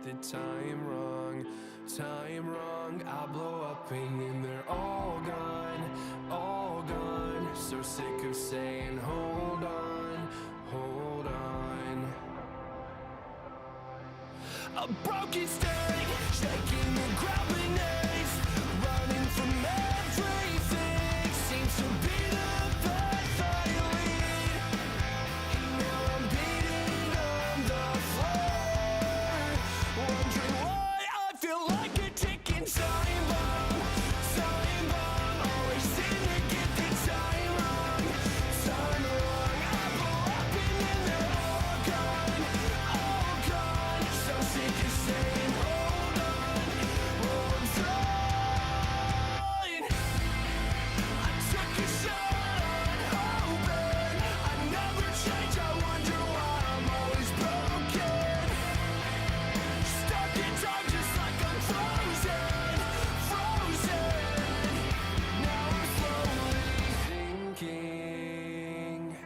the time wrong. Time wrong, I blow up and then they're all gone, all gone. So sick of saying hold on, hold on. A broken state, shaking the ground beneath, running from everything, seems to be the path I lead. And now I'm beating on the floor, wondering why I feel like a ticking time bomb. Time bomb, always seem to get the time wrong. Time wrong, I blow up and then they're all gone, all gone. So sick of saying hold on, hold on. I took a shot on hoping I never change. I wonder why I'm always broken. Stuck in time just like I'm frozen, frozen. Now I'm slowly thinking,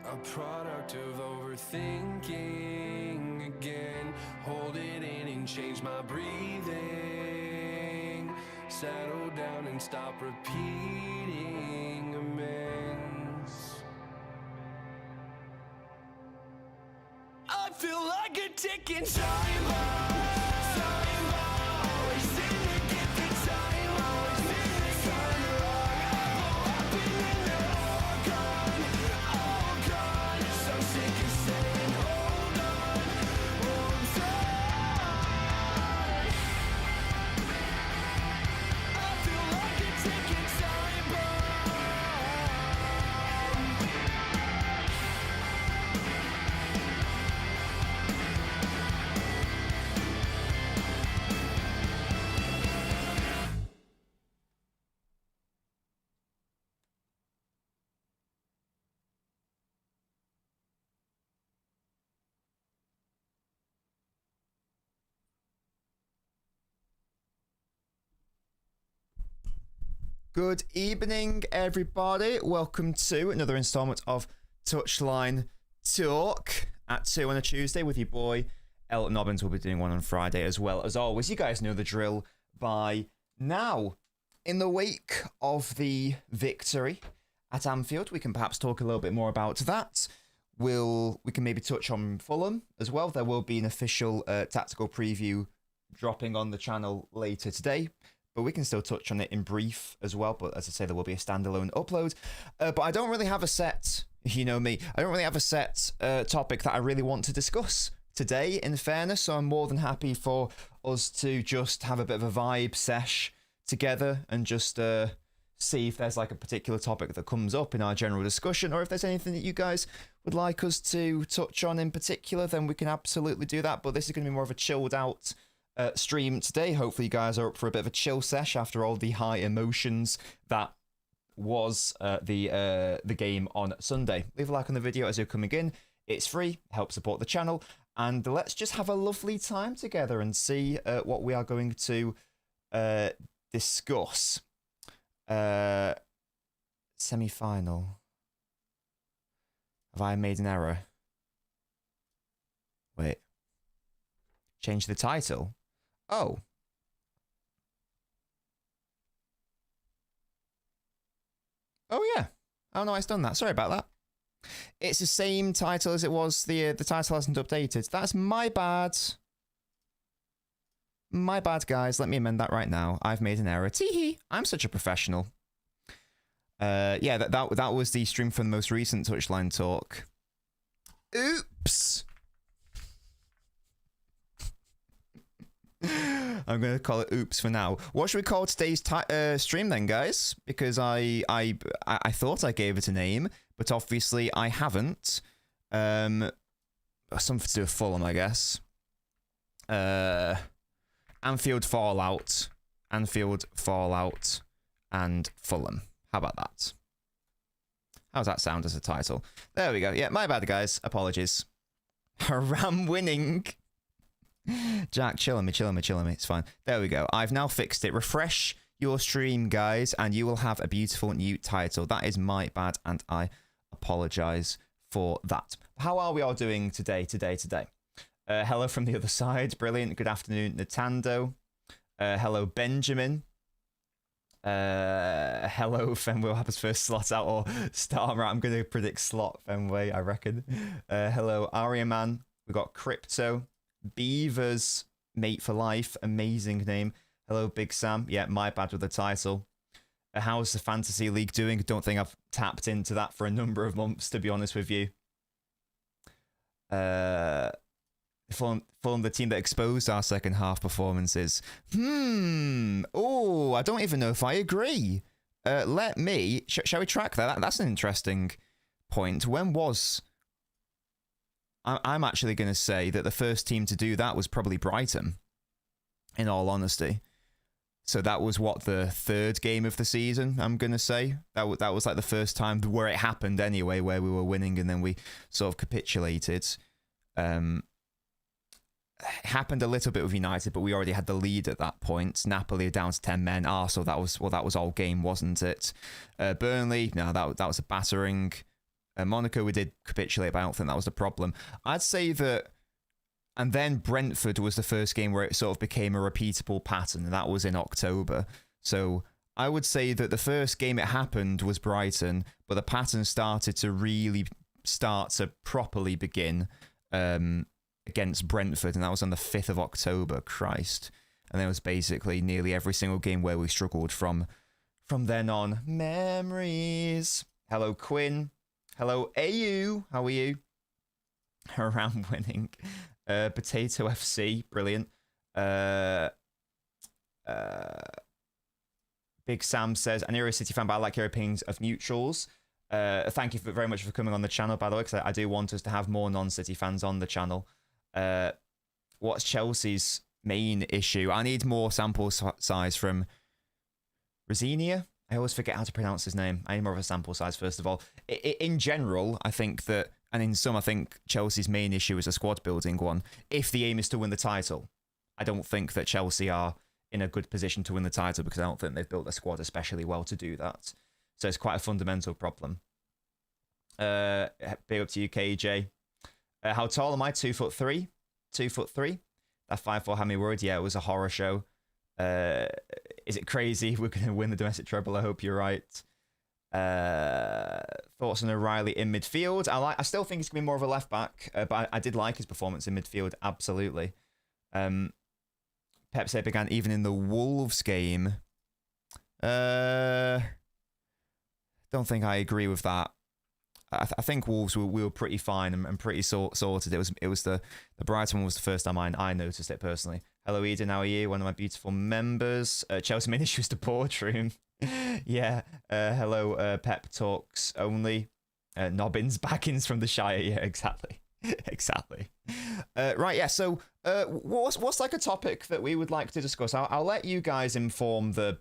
a product of overthinking again. Hold it in and change my breathing. Settle down and stop repeating amends. I feel like a ticking time bomb. Time bomb, always seem to get the time wrong. Time wrong, I blow up and then they're all gone, all gone. So sick of saying hold on, hold on. I feel like a ticking time bomb. Good evening, everybody. Welcome to another installment of Touchline Talk at 2 on a Tuesday with your boy LNobbins. We'll be doing one on Friday as well. As always, you guys know the drill by now. In the wake of the victory at Anfield, we can perhaps talk a little bit more about that. We can maybe touch on Fulham as well. There will be an official tactical preview dropping on the channel later today, but we can still touch on it in brief as well. But as I say, there will be a standalone upload. But I don't really have a set, you know me, I don't really have a set topic that I really want to discuss today, in fairness. So I'm more than happy for us to just have a bit of a vibe sesh together and just see if there's like a particular topic that comes up in our general discussion, or if there's anything that you guys would like us to touch on in particular, then we can absolutely do that. But this is going to be more of a chilled out stream today. Hopefully you guys are up for a bit of a chill sesh after all the high emotions that was the game on Sunday. Leave a like on the video as you're coming in. It's free, help support the channel, and let's just have a lovely time together and see what we are going to discuss. Semi-final. Have I made an error? Wait. Change the title? Oh. Oh yeah. Oh no, I've done that. Sorry about that. It's the same title as it was. The title hasn't updated. That's my bad. My bad, guys. Let me amend that right now. I've made an error. Teehee. I'm such a professional. Yeah, that was the stream from the most recent Touchline Talk. Oops. I'm going to call it oops for now. What should we call today's stream then, guys? Because I thought I gave it a name, but obviously I haven't. Something to do with Fulham, I guess. Anfield Fallout, and Fulham. How about that? How's that sound as a title? There we go. Yeah, my bad, guys. Apologies. Ram winning. Jack, chilling me. It's fine. There we go. I've now fixed it. Refresh your stream, guys, and you will have a beautiful new title. That is my bad, and I apologize for that. How are we all doing today? Hello from the other side. Brilliant. Good afternoon, Nintendo. Hello, Benjamin. Hello, Fenway will have his first slot out or Starmer. I'm going to predict slot Fenway, I reckon. Hello, Aryaman. We got Crypto. Beavers, Mate for Life. Amazing name. Hello, Big Sam. Yeah, my bad with the title. How's the Fantasy League doing? Don't think I've tapped into that for a number of months, to be honest with you. Fulham, the team that exposed our second half performances. Oh, I don't even know if I agree. Let me... shall we track that? That's an interesting point. When was... I'm actually going to say that the first team to do that was probably Brighton, in all honesty. So that was what, the third game of the season, I'm going to say. That was like the first time where it happened anyway, where we were winning and then we sort of capitulated. It happened a little bit with United, but we already had the lead at that point. Napoli are down to 10 men. Arsenal, that was all game, wasn't it? Burnley, no, that was a battering. Monaco, we did capitulate, but I don't think that was the problem. I'd say that... And then Brentford was the first game where it sort of became a repeatable pattern, and that was in October. So I would say that the first game it happened was Brighton, but the pattern started to really properly begin against Brentford, and that was on the 5th of October. Christ. And there was basically nearly every single game where we struggled from then on. Memories. Hello, Quinn. Hello, AU. How are you? Around winning. Potato FC, brilliant. Big Sam says, I'm a City fan, but I like your opinions of neutrals. Thank you very much for coming on the channel, by the way, because I do want us to have more non-City fans on the channel. What's Chelsea's main issue? I need more sample size from Rosinia. I always forget how to pronounce his name. I need more of a sample size, first of all. In general, I think that, and in some, I think Chelsea's main issue is a squad building one. If the aim is to win the title, I don't think that Chelsea are in a good position to win the title because I don't think they've built their squad especially well to do that. So it's quite a fundamental problem. Big up to you, KJ. How tall am I? 2'3". 2'3". That 5'4" had me worried. Yeah, it was a horror show. Is it crazy we're going to win the domestic treble? I hope you're right. Thoughts on O'Reilly in midfield? I still think he's going to be more of a left back, but I did like his performance in midfield. Absolutely. Pep said began even in the Wolves game. Don't think I agree with that. I think Wolves we were pretty fine and pretty sorted. It was the Brighton one was the first time I noticed it personally. Hello Eden, how are you? One of my beautiful members. Chelsea main issue is the boardroom. Yeah. Hello Pep talks only. Nobbins backings from the Shire. Yeah, exactly. Exactly. Right. Yeah. So what's like a topic that we would like to discuss? I'll let you guys inform the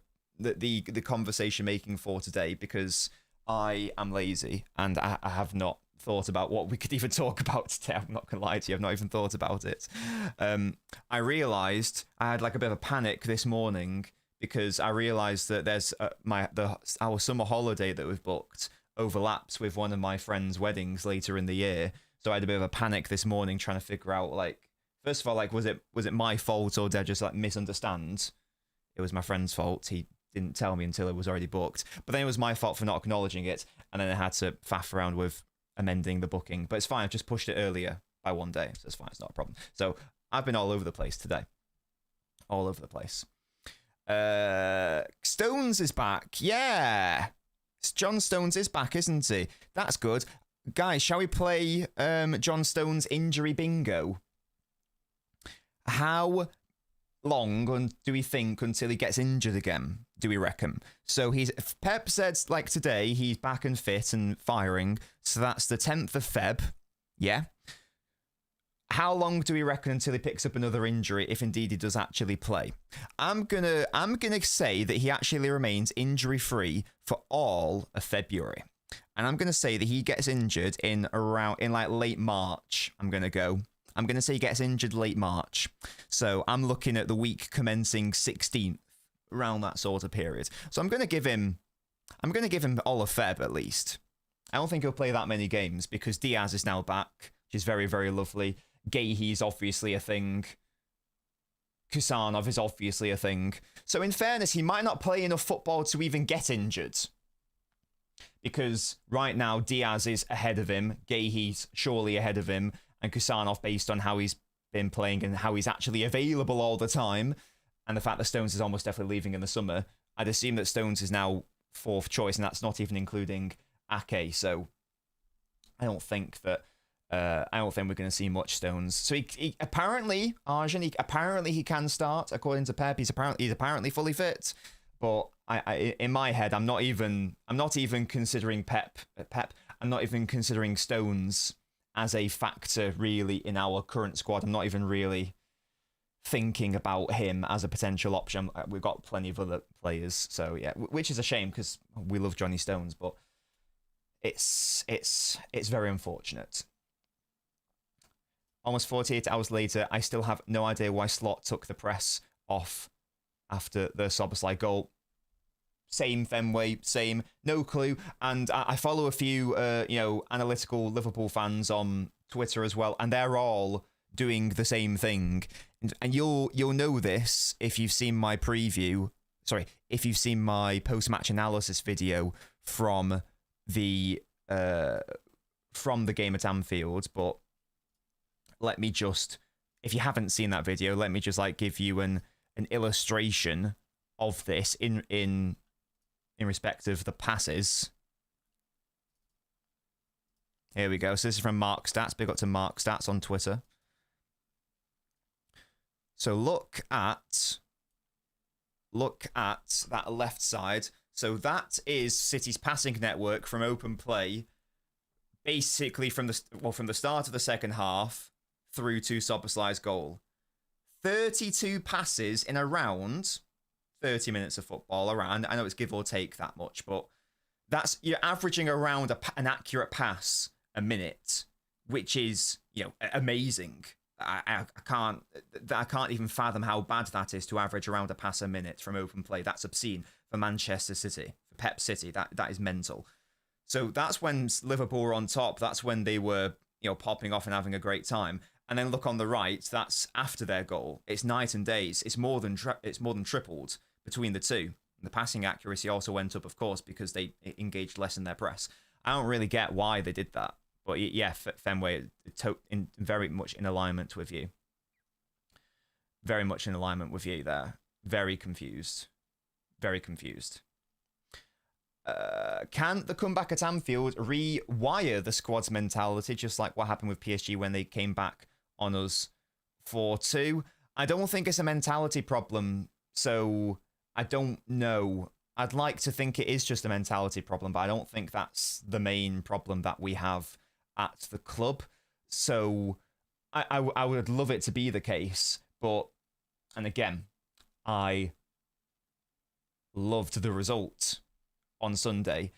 conversation making for today because I am lazy and I have not thought about what we could even talk about today. I'm not gonna lie to you, I've not even thought about it. I realised I had like a bit of a panic this morning because I realised that there's our summer holiday that we've booked overlaps with one of my friends' weddings later in the year. So I had a bit of a panic this morning trying to figure out, like, first of all, like, was it my fault or did I just like misunderstand? It was my friend's fault. He didn't tell me until it was already booked. But then it was my fault for not acknowledging it. And then I had to faff around with amending the booking. But it's fine. I've just pushed it earlier by one day. So it's fine. It's not a problem. So I've been all over the place today. All over the place. Stones is back. Yeah. John Stones is back, isn't he? That's good. Guys, shall we play John Stones injury bingo? How long do we think until he gets injured again, do we reckon? So Pep said, like today, he's back and fit and firing. So that's the 10th of Feb. Yeah. How long do we reckon until he picks up another injury, if indeed he does actually play? I'm gonna say that he actually remains injury-free for all of February. And I'm gonna say that he gets injured in like late March. I'm gonna say he gets injured late March. So I'm looking at the week commencing 16th, around that sort of period. So I'm gonna give him all of Feb at least. I don't think he'll play that many games because Diaz is now back, which is very, very lovely. Gahey's obviously a thing. Kusanov is obviously a thing. So in fairness, he might not play enough football to even get injured. Because right now, Diaz is ahead of him, Gahey's surely ahead of him, and Kusanov, based on how he's been playing and how he's actually available all the time, and the fact that Stones is almost definitely leaving in the summer, I'd assume that Stones is now 4th choice, and that's not even including Ake. So I don't think we're going to see much Stones. So he apparently, Arjun, he can start according to Pep. He's apparently fully fit. But I in my head, I'm not even considering Pep. I'm not even considering Stones as a factor really in our current squad. I'm not even really thinking about him as a potential option. We've got plenty of other players, so yeah, which is a shame because we love Johnny Stones, but it's very unfortunate. Almost 48 hours later, I still have no idea why Slot took the press off after the Szoboszlai goal. Same Fenway, same, no clue. And I follow a few, analytical Liverpool fans on Twitter as well, and they're all doing the same thing. And you'll know this if you've seen my if you've seen my post-match analysis video from the game at Anfield. But let me just, if you haven't seen that video, let me just give you an illustration of this in respect of the passes. Here we go. So this is from Mark Stats. Big up to Mark Stats on Twitter. So look at that left side. So that is City's passing network from open play, basically from the start of the second half through to Szoboszlai's goal. 32 passes in around 30 minutes of football around. I know it's give or take that much, but you're averaging around an accurate pass a minute, which is, amazing. I can't even fathom how bad that is to average around a pass a minute from open play. That's obscene for Manchester City, for Pep City. That is mental. So that's when Liverpool were on top. That's when they were, popping off and having a great time. And then look on the right. That's after their goal. It's night and days. It's more than tripled between the two. The passing accuracy also went up, of course, because they engaged less in their press. I don't really get why they did that. But yeah, Fenway, very much in alignment with you. Very much in alignment with you there. Very confused. Very confused. Can the comeback at Anfield rewire the squad's mentality, just like what happened with PSG when they came back on us 4-2? I don't think it's a mentality problem, so I don't know. I'd like to think it is just a mentality problem, but I don't think that's the main problem that we have at the club. So I would love it to be the case, but, and again, I loved the result on Sunday.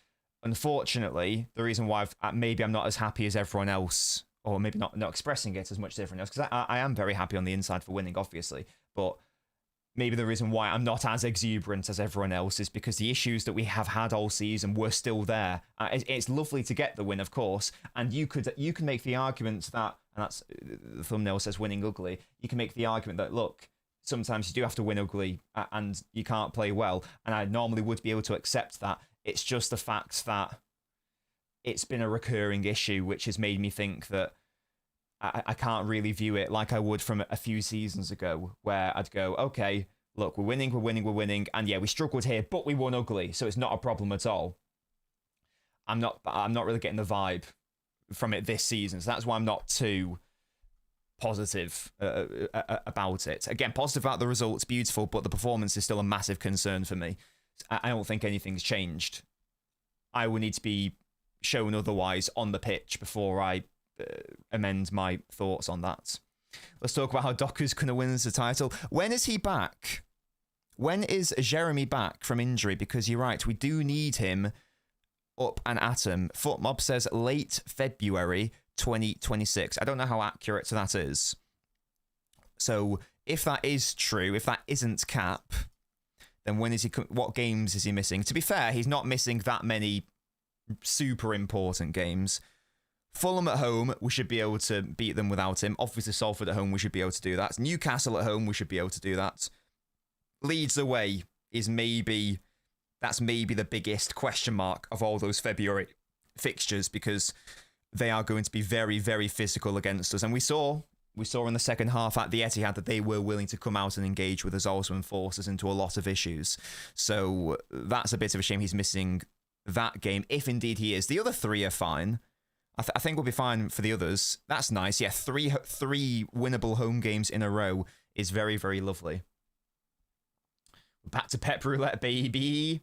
Unfortunately, the reason why maybe I'm not as happy as everyone else, or maybe not expressing it as much as everyone else, because I am very happy on the inside for winning, obviously, but maybe the reason why I'm not as exuberant as everyone else is because the issues that we have had all season were still there. It's lovely to get the win, of course, and you can make the argument that, and that's the thumbnail says winning ugly, you can make the argument that, look, sometimes you do have to win ugly and you can't play well, and I normally would be able to accept that. It's just the fact that it's been a recurring issue, which has made me think that I can't really view it like I would from a few seasons ago, where I'd go, okay, look, we're winning, and yeah, we struggled here, but we won ugly, so it's not a problem at all. I'm not really getting the vibe from it this season, so that's why I'm not too positive about it. Again, positive about the results, beautiful, but the performance is still a massive concern for me. I don't think anything's changed. I would need to be shown otherwise on the pitch before I amend my thoughts on that. Let's talk about how Doku's going to win the title. When is he back? When is Jeremy back from injury? Because you're right, we do need him up and at him. Footmob says late February 2026. I don't know how accurate that is. So if that is true, if that isn't cap, then when is he? What games is he missing? To be fair, he's not missing that many super important games. Fulham at home, we should be able to beat them without him. Obviously, Salford at home, we should be able to do that. Newcastle at home, we should be able to do that. Leeds away is maybe the biggest question mark of all those February fixtures, because they are going to be very, very physical against us. And we saw in the second half at the Etihad that they were willing to come out and engage with us also and force us into a lot of issues. So that's a bit of a shame he's missing that game, if indeed he is. The other three are fine. I think we'll be fine for the others. That's nice. Yeah, three winnable home games in a row is very, very lovely. Back to Pep Roulette, baby.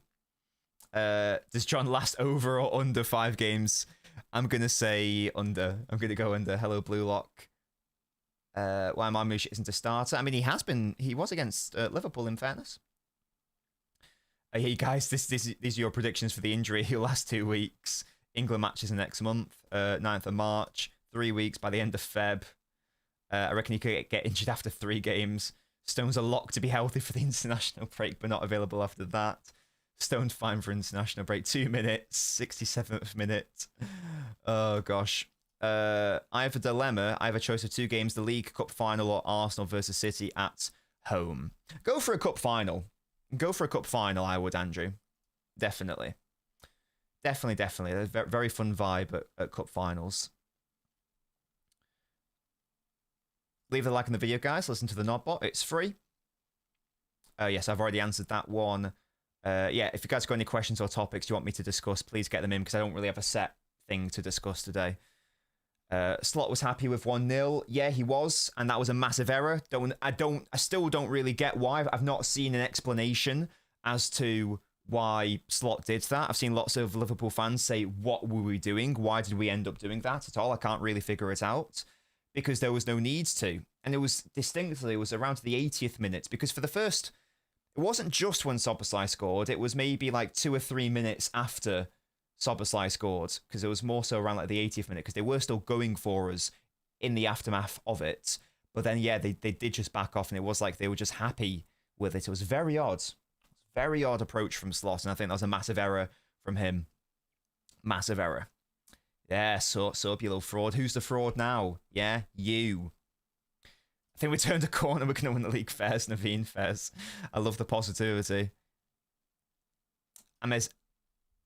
Does John last over or under 5 games? I'm going to say under. I'm going to go under. Hello, Blue Lock. Why Marmouche isn't a starter? I mean, he was against Liverpool, in fairness. Hey, guys, these are your predictions for the injury. He'll last 2 weeks. England matches next month, 9th of March, 3 weeks by the end of Feb. I reckon he could get injured after 3 games. Stones are locked to be healthy for the international break, but not available after that. Stones fine for international break. 2 minutes, 67th minute. Oh, gosh. I have a dilemma. I have a choice of 2 games, the League Cup final or Arsenal versus City at home. Go for a cup final. Go for a cup final, I would, Andrew. Definitely. Definitely. A very fun vibe at cup finals. Leave a like on the video, guys. Listen to the Nodbot. It's free. Yes, I've already answered that one. Yeah, if you guys got any questions or topics you want me to discuss, please get them in, because I don't really have a set thing to discuss today. Slot was happy with 1-0. Yeah, he was, and that was a massive error. I still don't really get why. I've not seen an explanation as to why Slot did that. I've seen lots of Liverpool fans say, what were we doing? Why did we end up doing that at all? I can't really figure it out, because there was no need to. And it was around the 80th minute, because for the first, it wasn't just when Szoboszlai scored, it was maybe like 2 or 3 minutes after Szoboszlai scored, because it was more so around like the 80th minute, because they were still going for us in the aftermath of it. But then, yeah, they did just back off, and it was like they were just happy with it. It was very odd. Very odd approach from Slot, and I think that was a massive error from him. Massive error. Yeah, so you fraud. Who's the fraud now? Yeah, you. I think we turned a corner. We're going to win the league. Fairs, Naveen Fairs. I love the positivity. And as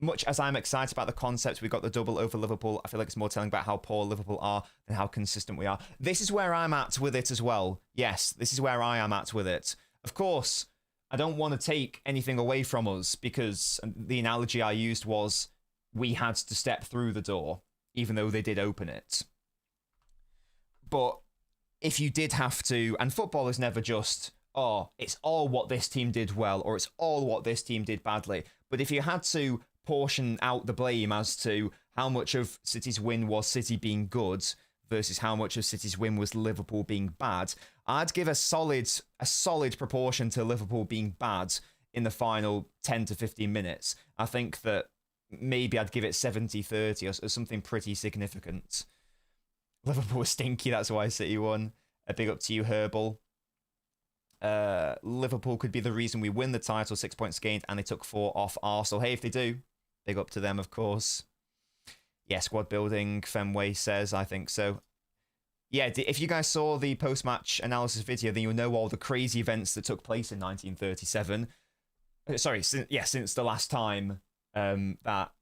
much as I'm excited about the concept, we got the double over Liverpool, I feel like it's more telling about how poor Liverpool are than how consistent we are. This is where I'm at with it as well. Yes, this is where I am at with it. Of course, I don't want to take anything away from us, because the analogy I used was we had to step through the door, even though they did open it. But if you did have to, and football is never just, oh, it's all what this team did well, or it's all what this team did badly. But if you had to portion out the blame as to how much of City's win was City being good versus how much of City's win was Liverpool being bad, I'd give a solid proportion to Liverpool being bad in the final 10 to 15 minutes. I think that maybe I'd give it 70-30 or something pretty significant. Liverpool was stinky, that's why City won. A big up to you, Herbal. Liverpool could be the reason we win the title, 6 points gained, and they took 4 off Arsenal. Hey, if they do, big up to them, of course. Yeah, squad building, Fenway says, I think so. Yeah, if you guys saw the post-match analysis video, then you'll know all the crazy events that took place in 1937. Sorry, since the last time that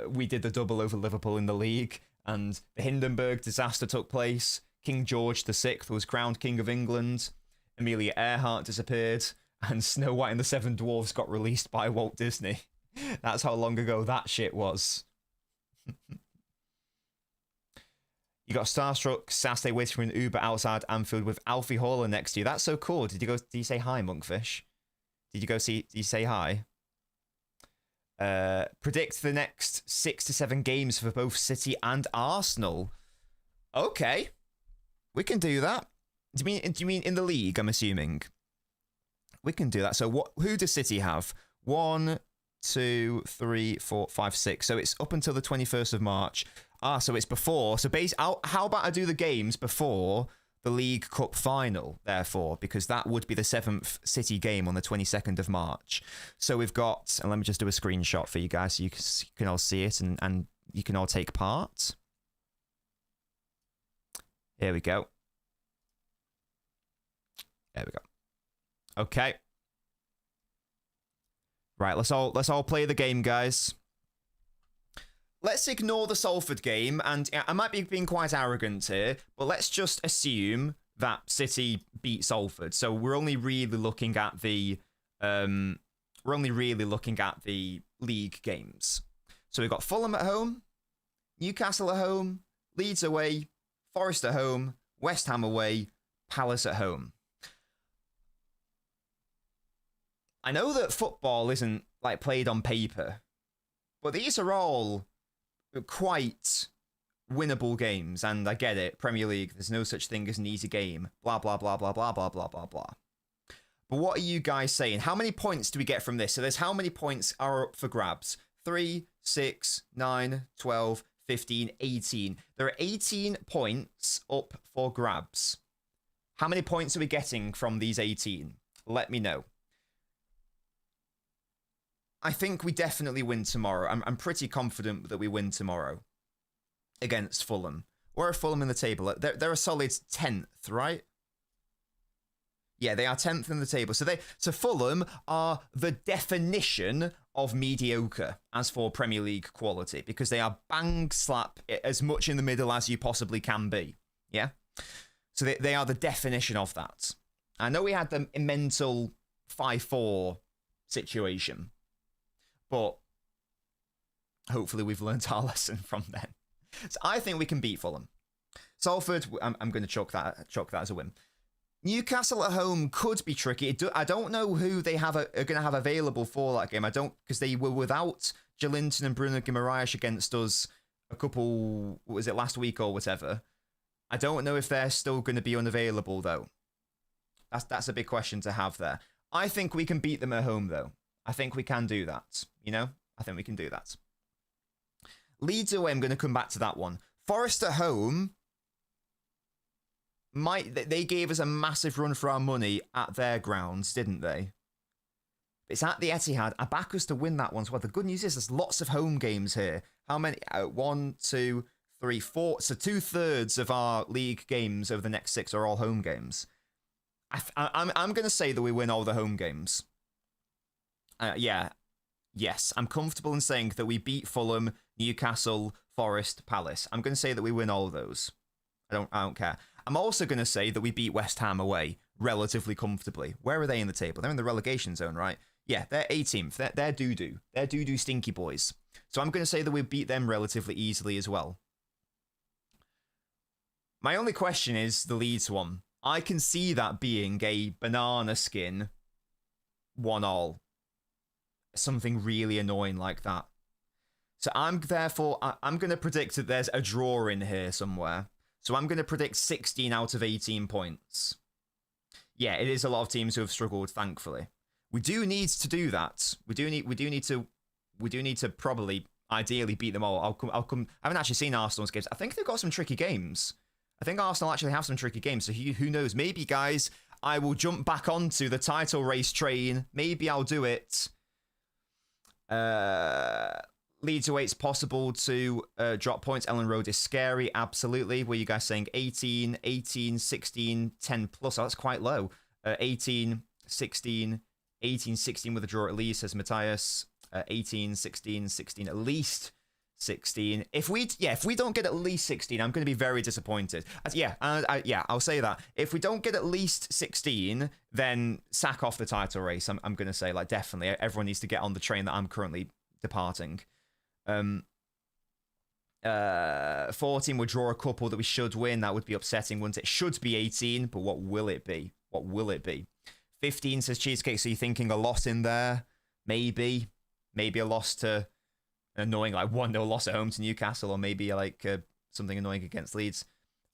we did the double over Liverpool in the league, and the Hindenburg disaster took place. King George VI was crowned King of England. Amelia Earhart disappeared, and Snow White and the Seven Dwarfs got released by Walt Disney. That's how long ago that shit was. You got starstruck Saturday waiting for an Uber outside Anfield with Alfie Hauler next to you. That's so cool. Did you say hi, Monkfish? Did you say hi? Predict the next 6 to 7 games for both City and Arsenal. Okay, we can do that. Do you mean in the league? I'm assuming we can do that. So who does City have? 1, 2, 3, 4, 5, 6. So it's up until the 21st of March. So it's before. So how about I do the games before the League Cup final, therefore, because that would be the 7th City game on the 22nd of March. So we've got, and let me just do a screenshot for you guys so you can all see it and you can all take part. Here we go. There we go. Okay. Right, let's all play the game, guys. Let's ignore the Salford game, and I might be being quite arrogant here, but let's just assume that City beat Salford. So we're only really looking at the league games. So we've got Fulham at home, Newcastle at home, Leeds away, Forest at home, West Ham away, Palace at home. I know that football isn't like played on paper, but these are all quite winnable games, and I get it. Premier League, there's no such thing as an easy game. Blah, blah, blah, blah, blah, blah, blah, blah, blah. But what are you guys saying? How many points do we get from this? So there's how many points are up for grabs? 3, 6, 9, 12, 15, 18. There are 18 points up for grabs. How many points are we getting from these 18? Let me know. I think we definitely win tomorrow. I'm pretty confident that we win tomorrow against Fulham. Where are Fulham in the table? They're a solid 10th, right? Yeah, they are 10th in the table. So Fulham are the definition of mediocre as for Premier League quality, because they are bang slap as much in the middle as you possibly can be. Yeah? So they are the definition of that. I know we had the mental 5-4 situation, but hopefully we've learned our lesson from then. So I think we can beat Fulham. Salford, I'm going to chalk that as a win. Newcastle at home could be tricky. I don't know who they are going to have available for that game. Because they were without Joelinton and Bruno Guimaraes against us a couple, what was it, last week or whatever. I don't know if they're still going to be unavailable, though. That's a big question to have there. I think we can beat them at home, though. I think we can do that. You know? I think we can do that. Leeds away, I'm going to come back to that one. Forest at home, they gave us a massive run for our money at their grounds, didn't they? It's at the Etihad. I back us to win that one as well. The good news is there's lots of home games here. How many? 1, 2, 3, 4. So 2/3 of our league games over the next 6 are all home games. I'm going to say that we win all the home games. Yes, I'm comfortable in saying that we beat Fulham, Newcastle, Forest, Palace. I'm going to say that we win all of those. I don't care. I'm also going to say that we beat West Ham away relatively comfortably. Where are they in the table? They're in the relegation zone, right? Yeah, they're 18th. They're doo-doo. They're doo-doo stinky boys. So I'm going to say that we beat them relatively easily as well. My only question is the Leeds one. I can see that being a banana skin 1-1. Something really annoying like that. So I'm going to predict that there's a draw in here somewhere. So I'm going to predict 16 out of 18 points. Yeah, it is a lot of teams who have struggled, thankfully. We do need to do that. We do need to probably ideally beat them all. I'll come. I haven't actually seen Arsenal's games. I think they've got some tricky games. I think Arsenal actually have some tricky games. So who knows? Maybe, guys, I will jump back onto the title race train. Maybe I'll do it. Leeds away, it's possible to drop points. Ellen Road is scary, absolutely. Were you guys saying 18, 18, 16, 10 plus? Oh, that's quite low. 18, 16, 18, 16 with a draw at least, says Matthias. 18, 16, 16, at least 16. If we don't get at least 16, I'm going to be very disappointed. I'll say that. If we don't get at least 16, then sack off the title race. I'm going to say, like, definitely. Everyone needs to get on the train that I'm currently departing. 14 would draw a couple that we should win. That would be upsetting, wouldn't it? Should be 18, but what will it be? What will it be? 15 says Cheesecake, so you're thinking a loss in there? Maybe a loss to annoying, like 1-0 loss at home to Newcastle, or maybe like something annoying against Leeds.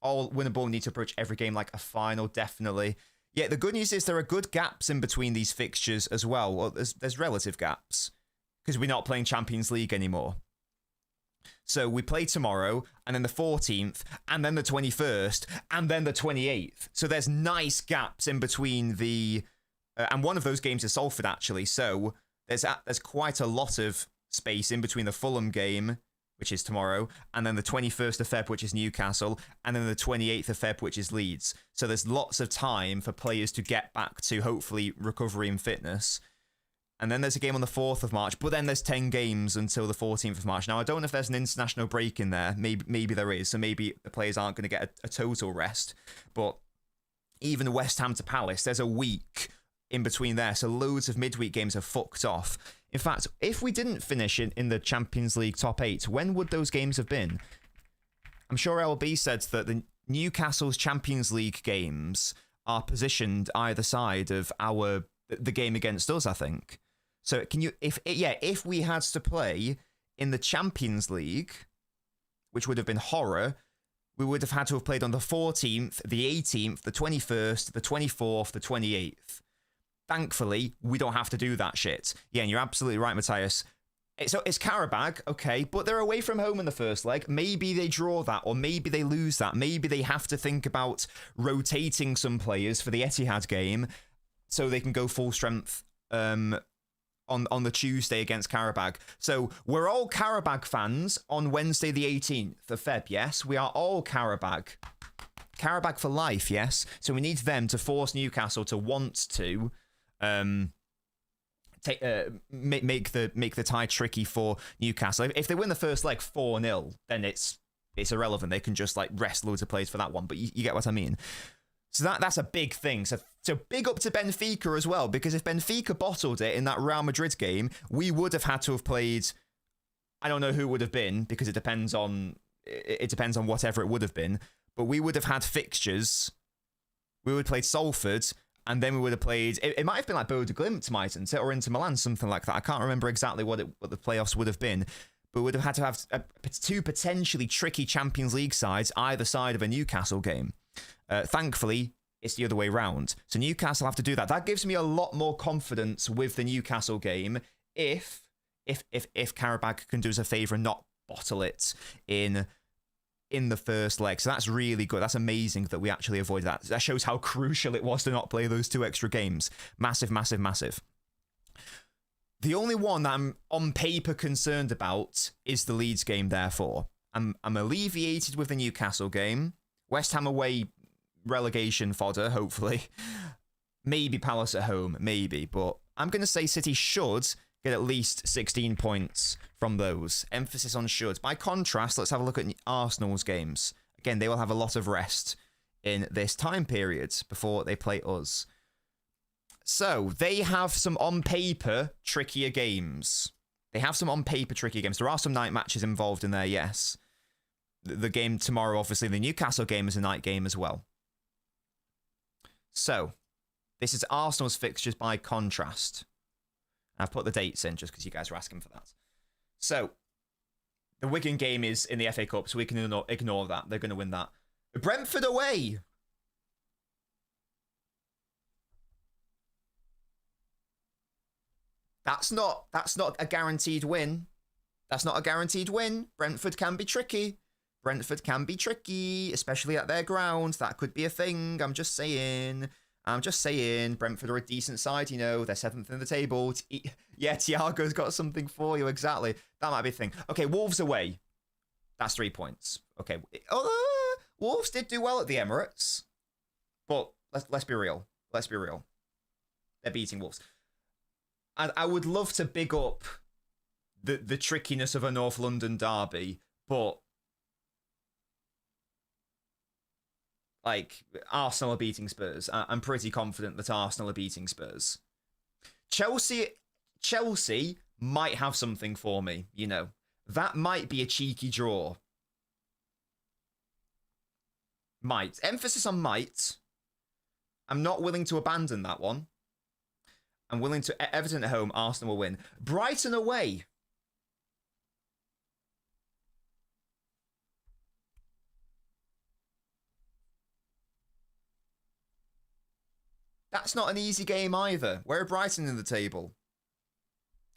All winnable, need to approach every game like a final, definitely. Yeah, the good news is there are good gaps in between these fixtures as well. Well, there's relative gaps, because we're not playing Champions League anymore. So we play tomorrow, and then the 14th, and then the 21st, and then the 28th. So there's nice gaps in between the... and one of those games is Salford, actually. So there's quite a lot of space in between the Fulham game which is tomorrow, and then the 21st of Feb, which is Newcastle, and then the 28th of Feb, which is Leeds. So there's lots of time for players to get back to, hopefully, recovery and fitness. And then there's a game on the 4th of March, but then there's 10 games until the 14th of March. Now, I don't know if there's an international break in there. Maybe there is, so maybe the players aren't going to get a total rest. But even West Ham to Palace, there's a week in between there, so loads of midweek games are fucked off. In fact, if we didn't finish in the Champions League top 8, when would those games have been? I'm sure LB said that the Newcastle's Champions League games are positioned either side of the game against us, I think. So can you, if we had to play in the Champions League, which would have been horror, we would have had to have played on the 14th, the 18th, the 21st, the 24th, the 28th. Thankfully, we don't have to do that shit. Yeah, and you're absolutely right, Matthias. So it's Karabag, okay, but they're away from home in the first leg. Maybe they draw that, or maybe they lose that. Maybe they have to think about rotating some players for the Etihad game so they can go full strength on the Tuesday against Karabag. So we're all Karabag fans on Wednesday the 18th of Feb, yes? We are all Karabag. Karabag for life, yes? So we need them to force Newcastle to want to make the tie tricky for Newcastle. If they win the first leg 4-0, then it's irrelevant. They can just like rest loads of players for that one, but you get what I mean. So that's a big thing. So big up to Benfica as well, because if Benfica bottled it in that Real Madrid game, we would have had to have played, I don't know who it would have been, because it depends on whatever it would have been, but we would have had fixtures. We would have played Salford, and then we would have played, it might have been like Bodo Glimt, mightn't it, or Inter Milan, something like that. I can't remember exactly what the playoffs would have been, but we would have had to have two potentially tricky Champions League sides either side of a Newcastle game. Thankfully, it's the other way round. So Newcastle have to do that. That gives me a lot more confidence with the Newcastle game if Karabag can do us a favour and not bottle it in the first leg. So that's really good. That's amazing that we actually avoided that. That shows how crucial it was to not play those 2 extra games. Massive, massive, massive. The only one that I'm on paper concerned about is the Leeds game, therefore. I'm alleviated with the Newcastle game. West Ham away, relegation fodder, hopefully. Maybe Palace at home, maybe. But I'm going to say City should get at least 16 points from those. Emphasis on should. By contrast, let's have a look at Arsenal's games. Again, they will have a lot of rest in this time period before they play us. So, they have some on-paper trickier games. There are some night matches involved in there, yes. The game tomorrow, obviously, the Newcastle game is a night game as well. So, this is Arsenal's fixtures by contrast. I've put the dates in just because you guys are asking for that. So, the Wigan game is in the FA Cup, so we can ignore that. They're going to win that. Brentford away! That's not a guaranteed win. Brentford can be tricky. Especially at their ground. That could be a thing. I'm just saying. Brentford are a decent side, you know. They're 7th in the table. Yeah, Thiago's got something for you, exactly. That might be a thing. Okay, Wolves away. That's 3 points. Okay. Wolves did do well at the Emirates. But let's be real. They're beating Wolves. And I would love to big up the trickiness of a North London derby, but like, Arsenal are beating Spurs. I'm pretty confident that Arsenal are beating Spurs. Chelsea might have something for me, you know. That might be a cheeky draw. Might. Emphasis on might. I'm not willing to abandon that one. I'm willing to... Everton at home, Arsenal will win. Brighton away. That's not an easy game either. Where are Brighton in the table?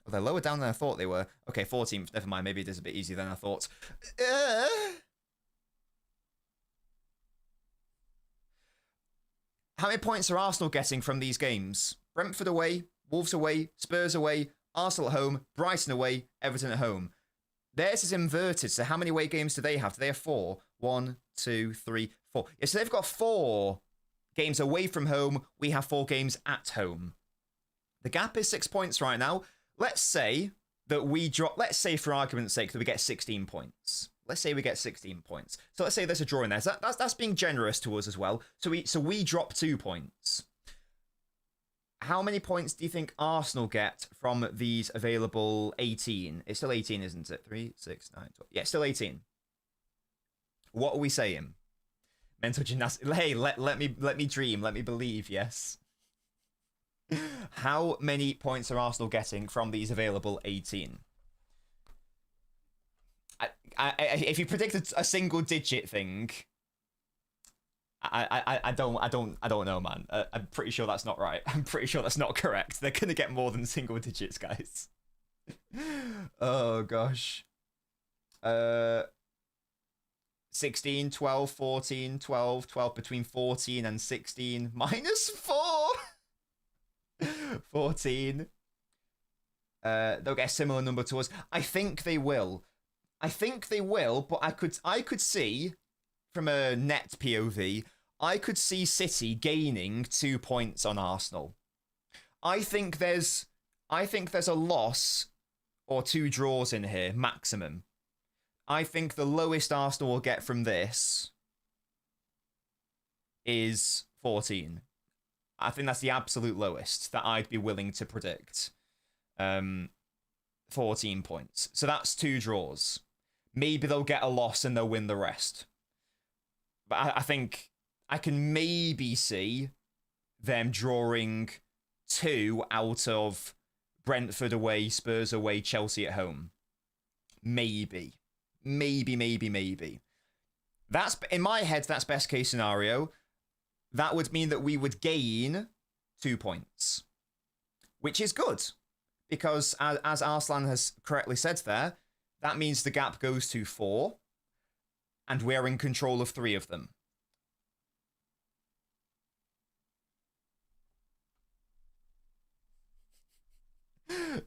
Oh, they're lower down than I thought they were. Okay, 14th. Never mind. Maybe it is a bit easier than I thought. How many points are Arsenal getting from these games? Brentford away, Wolves away, Spurs away, Arsenal at home, Brighton away, Everton at home. Theirs is inverted. So how many away games do they have? Do they have 4? 1, 2, 3, 4. Yeah, so they've got 4 games away from home. We have 4 games at home. The gap is 6 points right now. Let's say that we drop, let's say for argument's sake that we get 16 points. Let's say we get 16 points. So let's say there's a draw in there. So that's being generous to us as well. So we drop 2 points. How many points do you think Arsenal get from these available 18? It's still 18, isn't it? 3, 6, 9, 12. Yeah, still 18. What are we saying? Mental gymnastics. Hey, let me dream. Let me believe. Yes. How many points are Arsenal getting from these available 18? If you predicted a single digit thing, I don't know, man. I'm pretty sure that's not right. I'm pretty sure that's not correct. They're gonna get more than single digits, guys. Oh gosh. 16, 12, 14, 12, 12 between 14 and 16 minus 4. 14. They'll get a similar number to us. I think they will. But I could see from a net POV, I could see City gaining 2 points on Arsenal. I think there's a loss or 2 draws in here, maximum. I think the lowest Arsenal will get from this is 14. I think that's the absolute lowest that I'd be willing to predict. 14 points. So that's 2 draws. Maybe they'll get a loss and they'll win the rest. But I think I can maybe see them drawing 2 out of Brentford away, Spurs away, Chelsea at home. Maybe. That's, in my head, that's best case scenario. That would mean that we would gain 2 points, which is good. Because as Arslan has correctly said there, that means the gap goes to 4, and we're in control of 3 of them.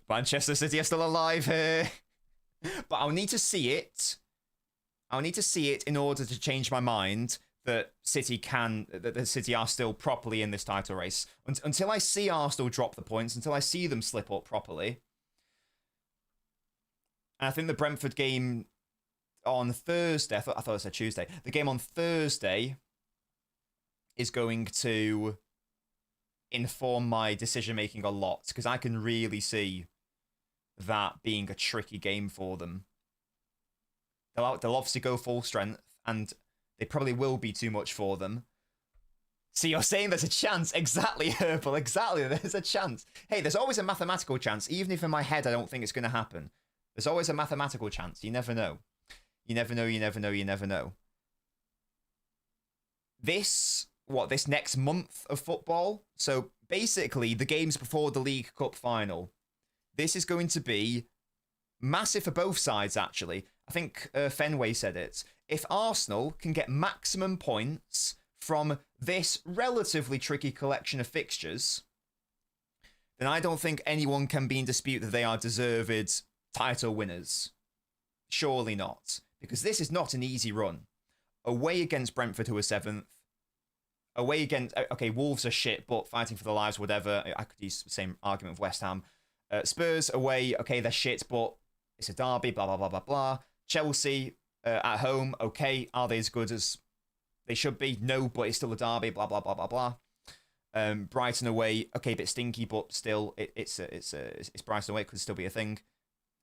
Manchester City are still alive here. But I'll need to see it. I'll need to see it in order to change my mind that the City are still properly in this title race. Until I see Arsenal drop the points, until I see them slip up properly. And I think the Brentford game on Thursday, I thought I said Tuesday. The game on Thursday is going to inform my decision making a lot, because I can really see that being a tricky game for them. They'll obviously go full strength, and they probably will be too much for them. See, you're saying there's a chance. Exactly, Herbal. Exactly, there's a chance. Hey, there's always a mathematical chance, even if in my head I don't think it's going to happen. There's always a mathematical chance. You never know. You never know. This next month of football? So basically, the games before the League Cup final. This is going to be massive for both sides, actually. I think Fenway said it. If Arsenal can get maximum points from this relatively tricky collection of fixtures, then I don't think anyone can be in dispute that they are deserved title winners. Surely not. Because this is not an easy run. Away against Brentford, who are 7th. Away against... Okay, Wolves are shit, but fighting for their lives, whatever. I could use the same argument with West Ham. Spurs away, okay, they're shit, but it's a derby, blah, blah, blah, blah, blah. Chelsea at home, okay, are they as good as they should be? No, but it's still a derby, blah, blah, blah, blah, blah. Brighton away, okay, a bit stinky, but still, it's Brighton away, it could still be a thing.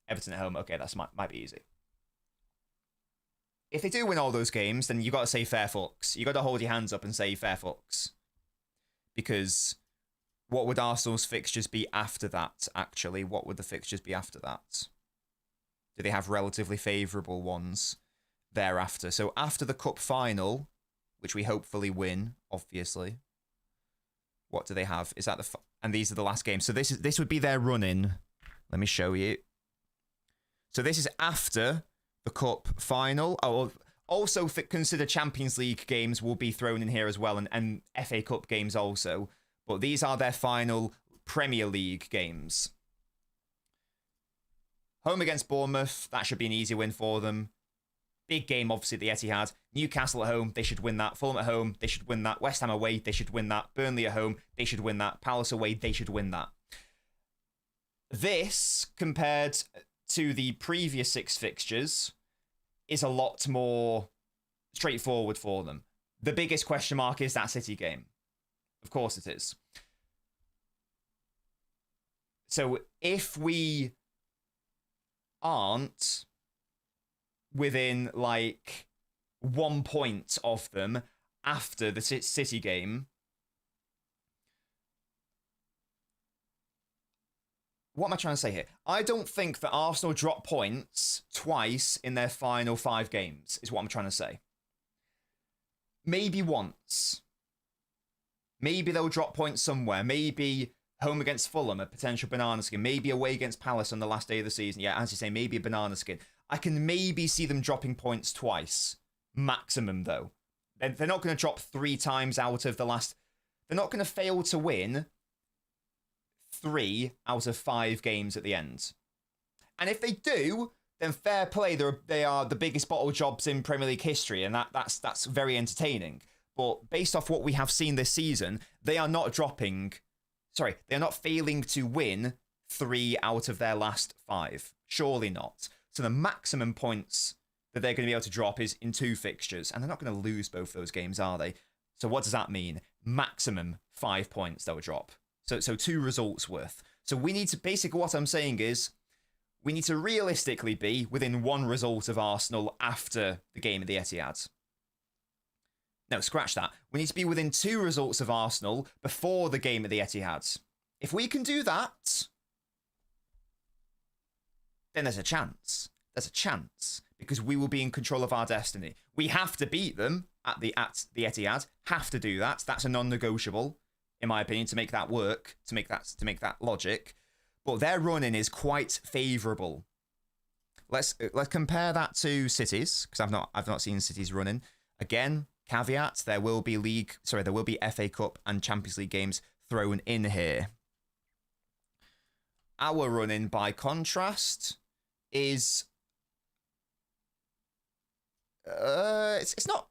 Everton at home, okay, that might be easy. If they do win all those games, then you got to say fair fucks. You got to hold your hands up and say fair fucks. Because what would Arsenal's fixtures be after that, actually? What would the fixtures be after that? Do they have relatively favourable ones thereafter? So after the cup final, which we hopefully win, obviously, what do they have? Is that and these are the last games. So this would be their run-in. Let me show you. So this is after the cup final. Oh, also consider Champions League games will be thrown in here as well, and FA Cup games also. But these are their final Premier League games. home against Bournemouth, that should be an easy win for them. Big game, obviously, at the Etihad. Newcastle at home, they should win that. Fulham at home, they should win that. West Ham away, they should win that. Burnley at home, they should win that. Palace away, they should win that. This, compared to the previous 6 fixtures, is a lot more straightforward for them. The biggest question mark is that City game. Of course it is. So if we aren't within like 1 point of them after the City game, what am I trying to say here? I don't think that Arsenal drop points twice in their final 5 games, is what I'm trying to say. Maybe once. Maybe they'll drop points somewhere. Maybe home against Fulham, a potential banana skin. Maybe away against Palace on the last day of the season. Yeah, as you say, maybe a banana skin. I can maybe see them dropping points twice. Maximum, though. They're not going to drop 3 times out of the last... They're not going to fail to win 3 out of 5 games at the end. And if they do, then fair play. They are the biggest bottle jobs in Premier League history, and that's very entertaining. But based off what we have seen this season, they are not dropping... Sorry, they are not failing to win 3 out of their last 5. Surely not. So the maximum points that they're going to be able to drop is in 2 fixtures. And they're not going to lose both those games, are they? So what does that mean? Maximum 5 points they'll drop. So 2 results worth. So we need to... Basically what I'm saying is we need to realistically be within 1 result of Arsenal after the game at the Etihad. No, scratch that. We need to be within 2 results of Arsenal before the game at the Etihad. If we can do that, then there's a chance. There's a chance. Because we will be in control of our destiny. We have to beat them at the Etihad. Have to do that. That's a non-negotiable, in my opinion, to make that work, to make that logic. But their running is quite favourable. Let's compare that to City's, because I've not seen City's running. Again, caveat, there will be FA Cup and Champions League games thrown in here. Our running, by contrast, is it's not.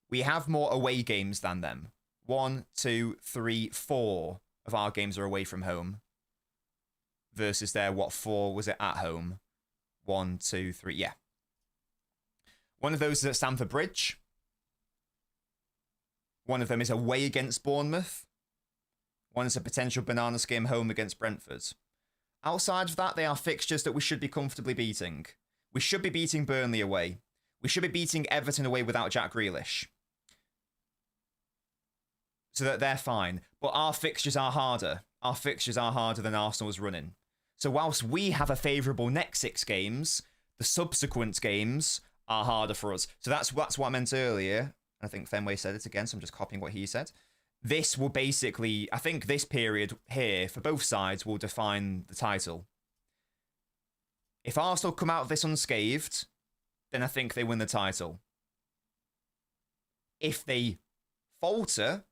We have more away games than them. 1, 2, 3, 4 of our games are away from home. Versus their 4 was it at home? 1, 2, 3, yeah. One of those is at Stamford Bridge. One of them is away against Bournemouth. One is a potential banana skin home against Brentford. Outside of that, they are fixtures that we should be comfortably beating. We should be beating Burnley away. We should be beating Everton away without Jack Grealish. So that they're fine. But our fixtures are harder. Our fixtures are harder than Arsenal's running. So whilst we have a favourable next 6 games, the subsequent games are harder for us. So that's what I meant earlier. I think Fenway said it again, so I'm just copying what he said. This will basically, I think this period here, for both sides, will define the title. If Arsenal come out of this unscathed, then I think they win the title. If they falter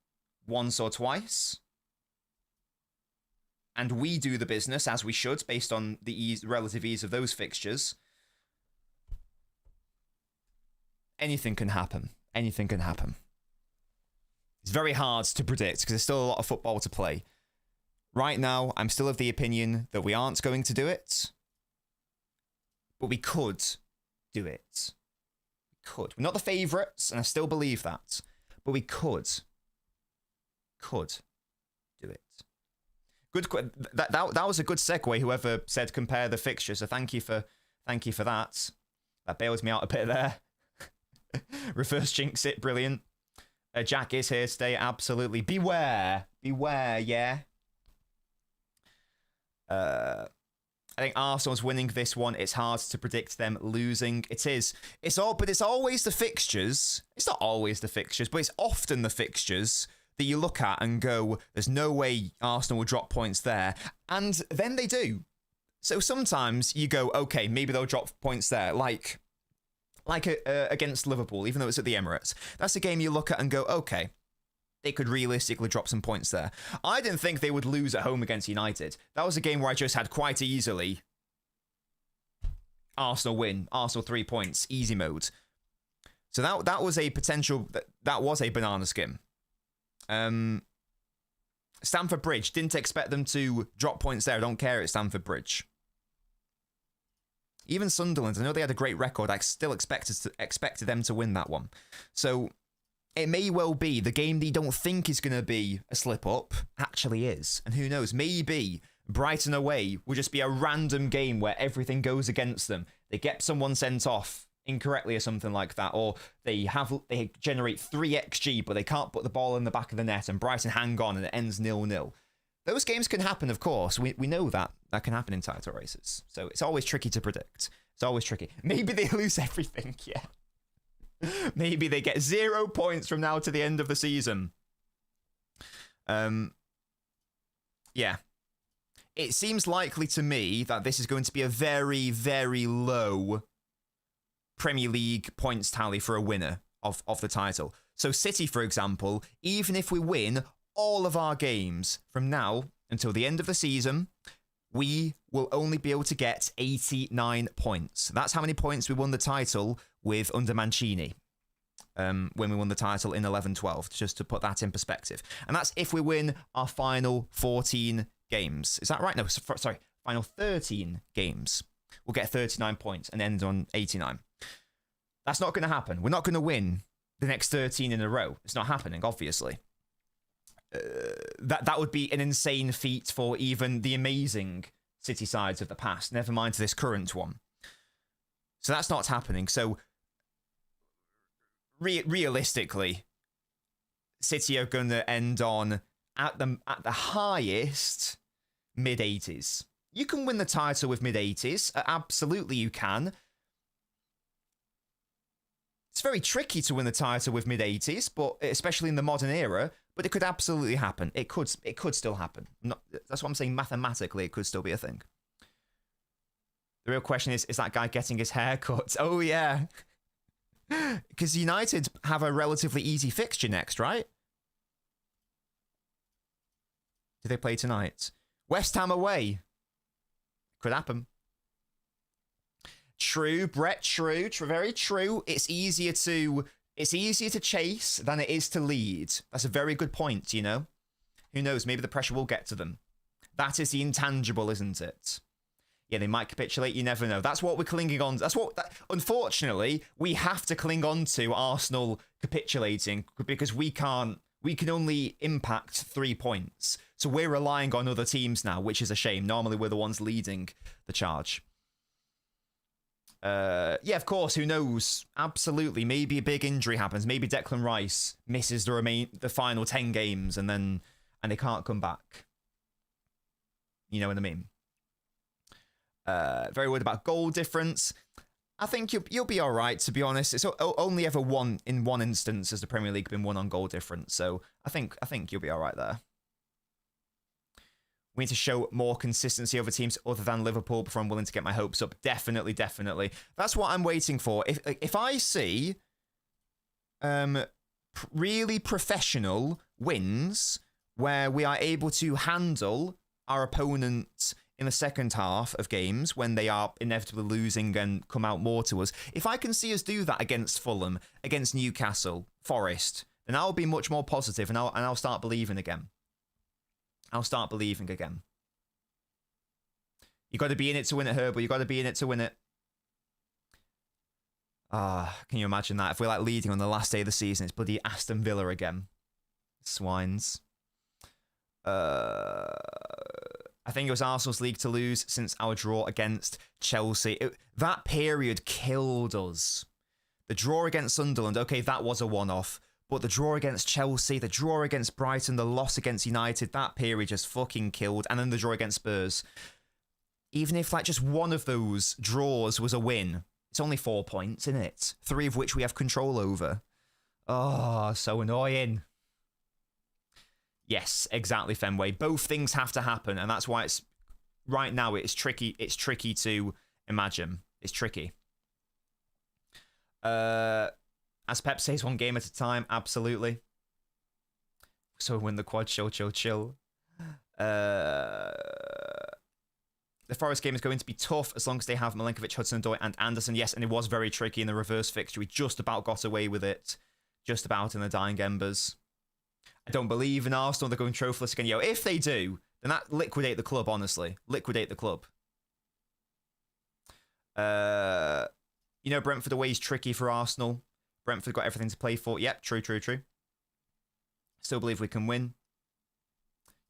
once or twice, and we do the business as we should, based on the relative ease of those fixtures, anything can happen. Anything can happen. It's very hard to predict because there's still a lot of football to play. Right now, I'm still of the opinion that we aren't going to do it. But we could do it. We could. We're not the favourites, and I still believe that. But we could. Could do it. Good. That was a good segue, whoever said compare the fixture. So thank you for that. That bails me out a bit there. Reverse jinx it, brilliant. Jack is here to stay, absolutely. Beware, yeah. I think Arsenal's winning this one. It's hard to predict them losing. It is. But it's always the fixtures. It's not always the fixtures, but it's often the fixtures that you look at and go, there's no way Arsenal will drop points there. And then they do. So sometimes you go, okay, maybe they'll drop points there. Like against Liverpool, even though it's at the Emirates. That's a game you look at and go, okay, they could realistically drop some points there. I didn't think they would lose at home against United. That was a game where I just had quite easily Arsenal win, Arsenal 3 points, easy mode. So that was a potential, that was a banana skin. Stamford Bridge, didn't expect them to drop points there. I don't care at Stamford Bridge. Even Sunderland, I know they had a great record. I still expected them to win that one. So it may well be the game that you don't think is going to be a slip-up actually is. And who knows, maybe Brighton away will just be a random game where everything goes against them. They get someone sent off incorrectly or something like that, or they generate 3 XG, but they can't put the ball in the back of the net, and Brighton hang on and it ends 0-0. Those games can happen, of course. We know that can happen in title races. So it's always tricky to predict. It's always tricky. Maybe they lose everything, yeah. Maybe they get 0 points from now to the end of the season. Yeah. It seems likely to me that this is going to be a very, very low Premier League points tally for a winner of the title. So City, for example, even if we win all of our games from now until the end of the season, we will only be able to get 89 points. That's how many points we won the title with under Mancini when we won the title in 11-12, just to put that in perspective. And that's if we win our final 14 games. Is that right? No, sorry, final 13 games. We'll get 39 points and end on 89. That's not going to happen. We're not going to win the next 13 in a row. It's not happening, obviously. That would be an insane feat for even the amazing City sides of the past, never mind this current one. So that's not happening. So realistically, City are going to end on at the highest mid-80s. You can win the title with mid-80s. Absolutely you can. It's very tricky to win the title with mid-80s, but especially in the modern era, but it could absolutely happen. It could still happen. That's what I'm saying. Mathematically, it could still be a thing. The real question is that guy getting his hair cut? Oh, yeah. Because United have a relatively easy fixture next, right? Do they play tonight? West Ham away. Could happen. True, Brett, true, very true. It's easier to chase than it is to lead. That's a very good point, you know? Who knows, maybe the pressure will get to them. That is the intangible, isn't it? Yeah, they might capitulate, you never know. That's what we're clinging on. Unfortunately, we have to cling on to Arsenal capitulating because we can only impact 3 points. So we're relying on other teams now, which is a shame. Normally, we're the ones leading the charge. Yeah, of course, who knows? Absolutely. Maybe a big injury happens. Maybe Declan Rice misses the final 10 games and they can't come back. You know what I mean? Very worried about goal difference. I think you'll be all right, to be honest. It's only ever in one instance has the Premier League been won on goal difference, so I think you'll be all right there. We need to show more consistency over teams other than Liverpool before I'm willing to get my hopes up. Definitely. That's what I'm waiting for. If I see really professional wins where we are able to handle our opponents in the second half of games when they are inevitably losing and come out more to us, if I can see us do that against Fulham, against Newcastle, Forest, then I'll be much more positive and I'll start believing again. I'll start believing again. You got to be in it to win it, Herbal. You got to be in it to win it. Can you imagine that? If we're like leading on the last day of the season, it's bloody Aston Villa again. Swines. I think it was Arsenal's league to lose since our draw against Chelsea. That period killed us. The draw against Sunderland, okay, that was a one-off. But the draw against Chelsea, the draw against Brighton, the loss against United, that period just fucking killed. And then the draw against Spurs. Even if like just one of those draws was a win, it's only 4 points, isn't it? 3 of which we have control over. Oh, so annoying. Yes, exactly, Fenway. Both things have to happen, and that's why it's right now it's tricky. It's tricky to imagine. It's tricky. As Pep says, one game at a time. Absolutely. So win the quad. Chill. The Forest game is going to be tough as long as they have Milenkovic, Hudson-Odoi, and Anderson. Yes, and it was very tricky in the reverse fixture. We just about got away with it. Just about in the dying embers. I don't believe in Arsenal. They're going trophyless again. Yo, if they do, then that liquidate the club, honestly. Liquidate the club. Brentford away is tricky for Arsenal. Brentford got everything to play for. Yep, true. Still believe we can win.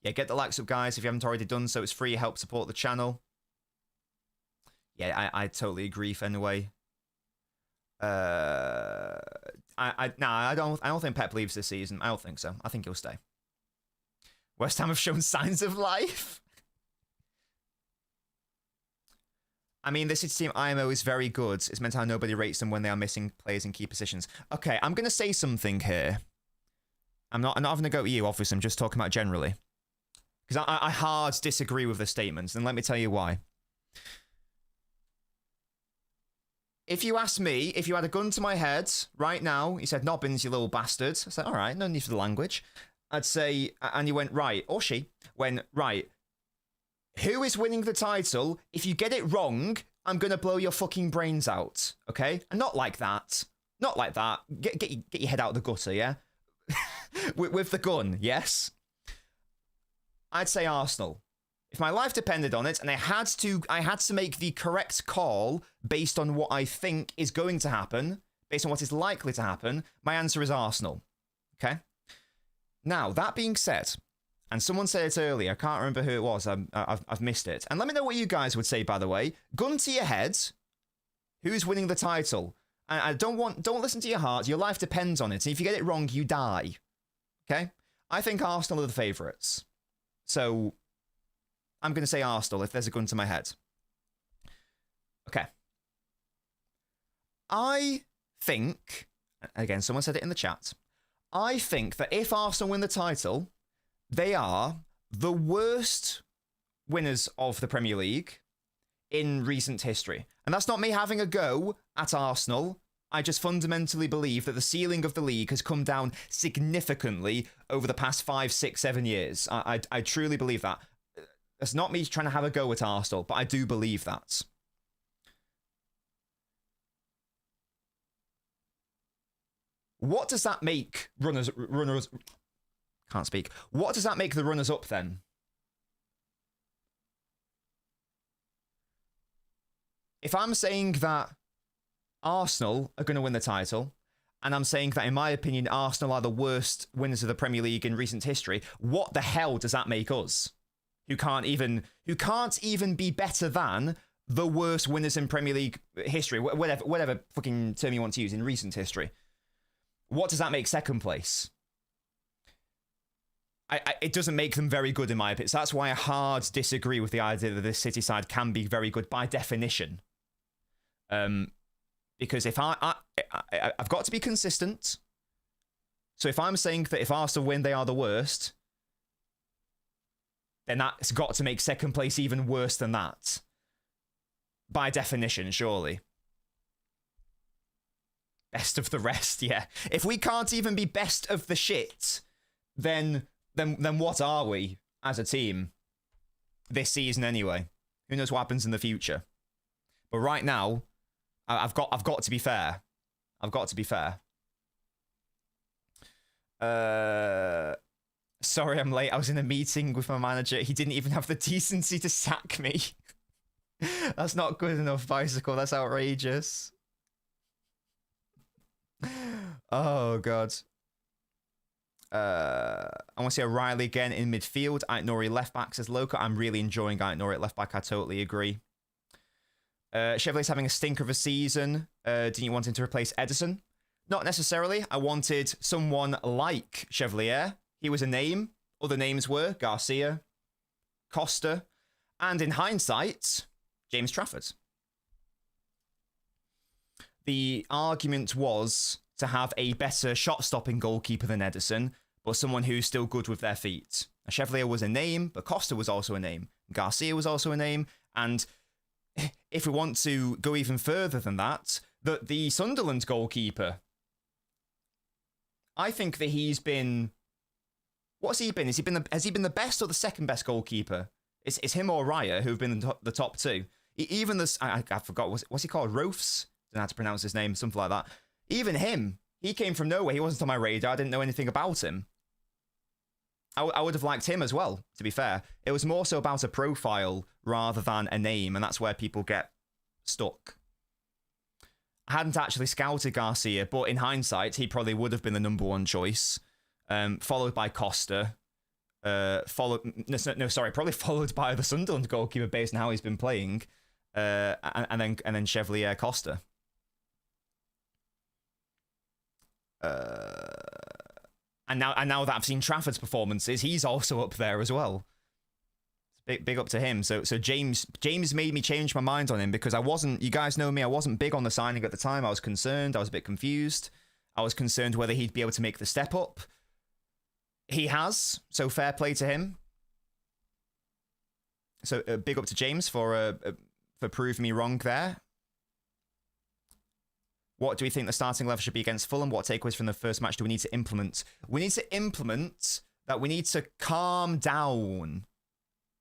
Yeah, get the likes up, guys. If you haven't already done so, it's free. Help support the channel. Yeah, I totally agree. Anyway, I don't think Pep leaves this season. I don't think so. I think he'll stay. West Ham have shown signs of life. I mean, this team IMO is very good. It's meant how nobody rates them when they are missing players in key positions. Okay, I'm going to say something here. I'm not having a go at you, obviously. I'm just talking about generally. Because I hard disagree with the statements, and let me tell you why. If you asked me, if you had a gun to my head right now, you said, Nobbins, you little bastard. I said, all right, no need for the language. I'd say, and you went, right, or she went, right, who is winning the title? If you get it wrong, I'm going to blow your fucking brains out, okay? And not like that. Not like that. Get your head out of the gutter, yeah? with the gun, yes? I'd say Arsenal. If my life depended on it and I had to make the correct call based on what I think is going to happen, based on what is likely to happen, my answer is Arsenal. Okay? Now, that being said, and someone said it earlier, I can't remember who it was, I've missed it. And let me know what you guys would say, by the way. Gun to your head, who's winning the title? And don't listen to your heart, your life depends on it. And if you get it wrong, you die. Okay? I think Arsenal are the favourites. So, I'm going to say Arsenal if there's a gun to my head. Okay. I think, again, someone said it in the chat, I think that if Arsenal win the title, they are the worst winners of the Premier League in recent history. And that's not me having a go at Arsenal. I just fundamentally believe that the ceiling of the league has come down significantly over the past 5, 6, 7 years. I truly believe that. It's not me trying to have a go at Arsenal, but I do believe that. What does that make runners? Can't speak. What does that make the runners up then? If I'm saying that Arsenal are going to win the title, and I'm saying that, in my opinion, Arsenal are the worst winners of the Premier League in recent history, what the hell does that make us? Who can't even be better than the worst winners in Premier League history, whatever fucking term you want to use, in recent history. What does that make second place? It doesn't make them very good in my opinion. So that's why I hard disagree with the idea that this City side can be very good by definition. Because if I've got to be consistent. So if I'm saying that if Arsenal win, they are the worst, then that's got to make second place even worse than that. By definition, surely. Best of the rest, yeah. If we can't even be best of the shit, then what are we as a team this season anyway? Who knows what happens in the future? But right now, I've got to be fair. I've got to be fair. Sorry I'm late. I was in a meeting with my manager. He didn't even have the decency to sack me. That's not good enough, Bicycle. That's outrageous. Oh, God. I want to see O'Reilly again in midfield. Aït-Nouri left back, says Loco. I'm really enjoying Aït-Nouri at left back. I totally agree. Chevalier's having a stinker of a season. Didn't you want him to replace Edison? Not necessarily. I wanted someone like Chevalier. He was a name. Other names were Garcia, Costa, and in hindsight, James Trafford. The argument was to have a better shot-stopping goalkeeper than Edison, but someone who's still good with their feet. Chevalier was a name, but Costa was also a name. Garcia was also a name, and if we want to go even further than that, the Sunderland goalkeeper, I think that he's been What's he been? Has he been the best or the second best goalkeeper? It's him or Raya who've been the top two. Even this, I forgot, what's he called? Rofs? Don't know how to pronounce his name, something like that. Even him, he came from nowhere. He wasn't on my radar. I didn't know anything about him. I would have liked him as well, to be fair. It was more so about a profile rather than a name, and that's where people get stuck. I hadn't actually scouted Garcia, but in hindsight, he probably would have been the number one choice. Followed by Costa. Probably followed by the Sunderland goalkeeper based on how he's been playing. And then Chevalier Costa. And now that I've seen Trafford's performances, he's also up there as well. Big up to him. So James made me change my mind on him because I wasn't. You guys know me. I wasn't big on the signing at the time. I was concerned. I was a bit confused. I was concerned whether he'd be able to make the step up. He has. So fair play to him. So big up to James for proving me wrong there. What do we think the starting level should be against Fulham? What takeaways from the first match do we need to implement? We need to implement that we need to calm down.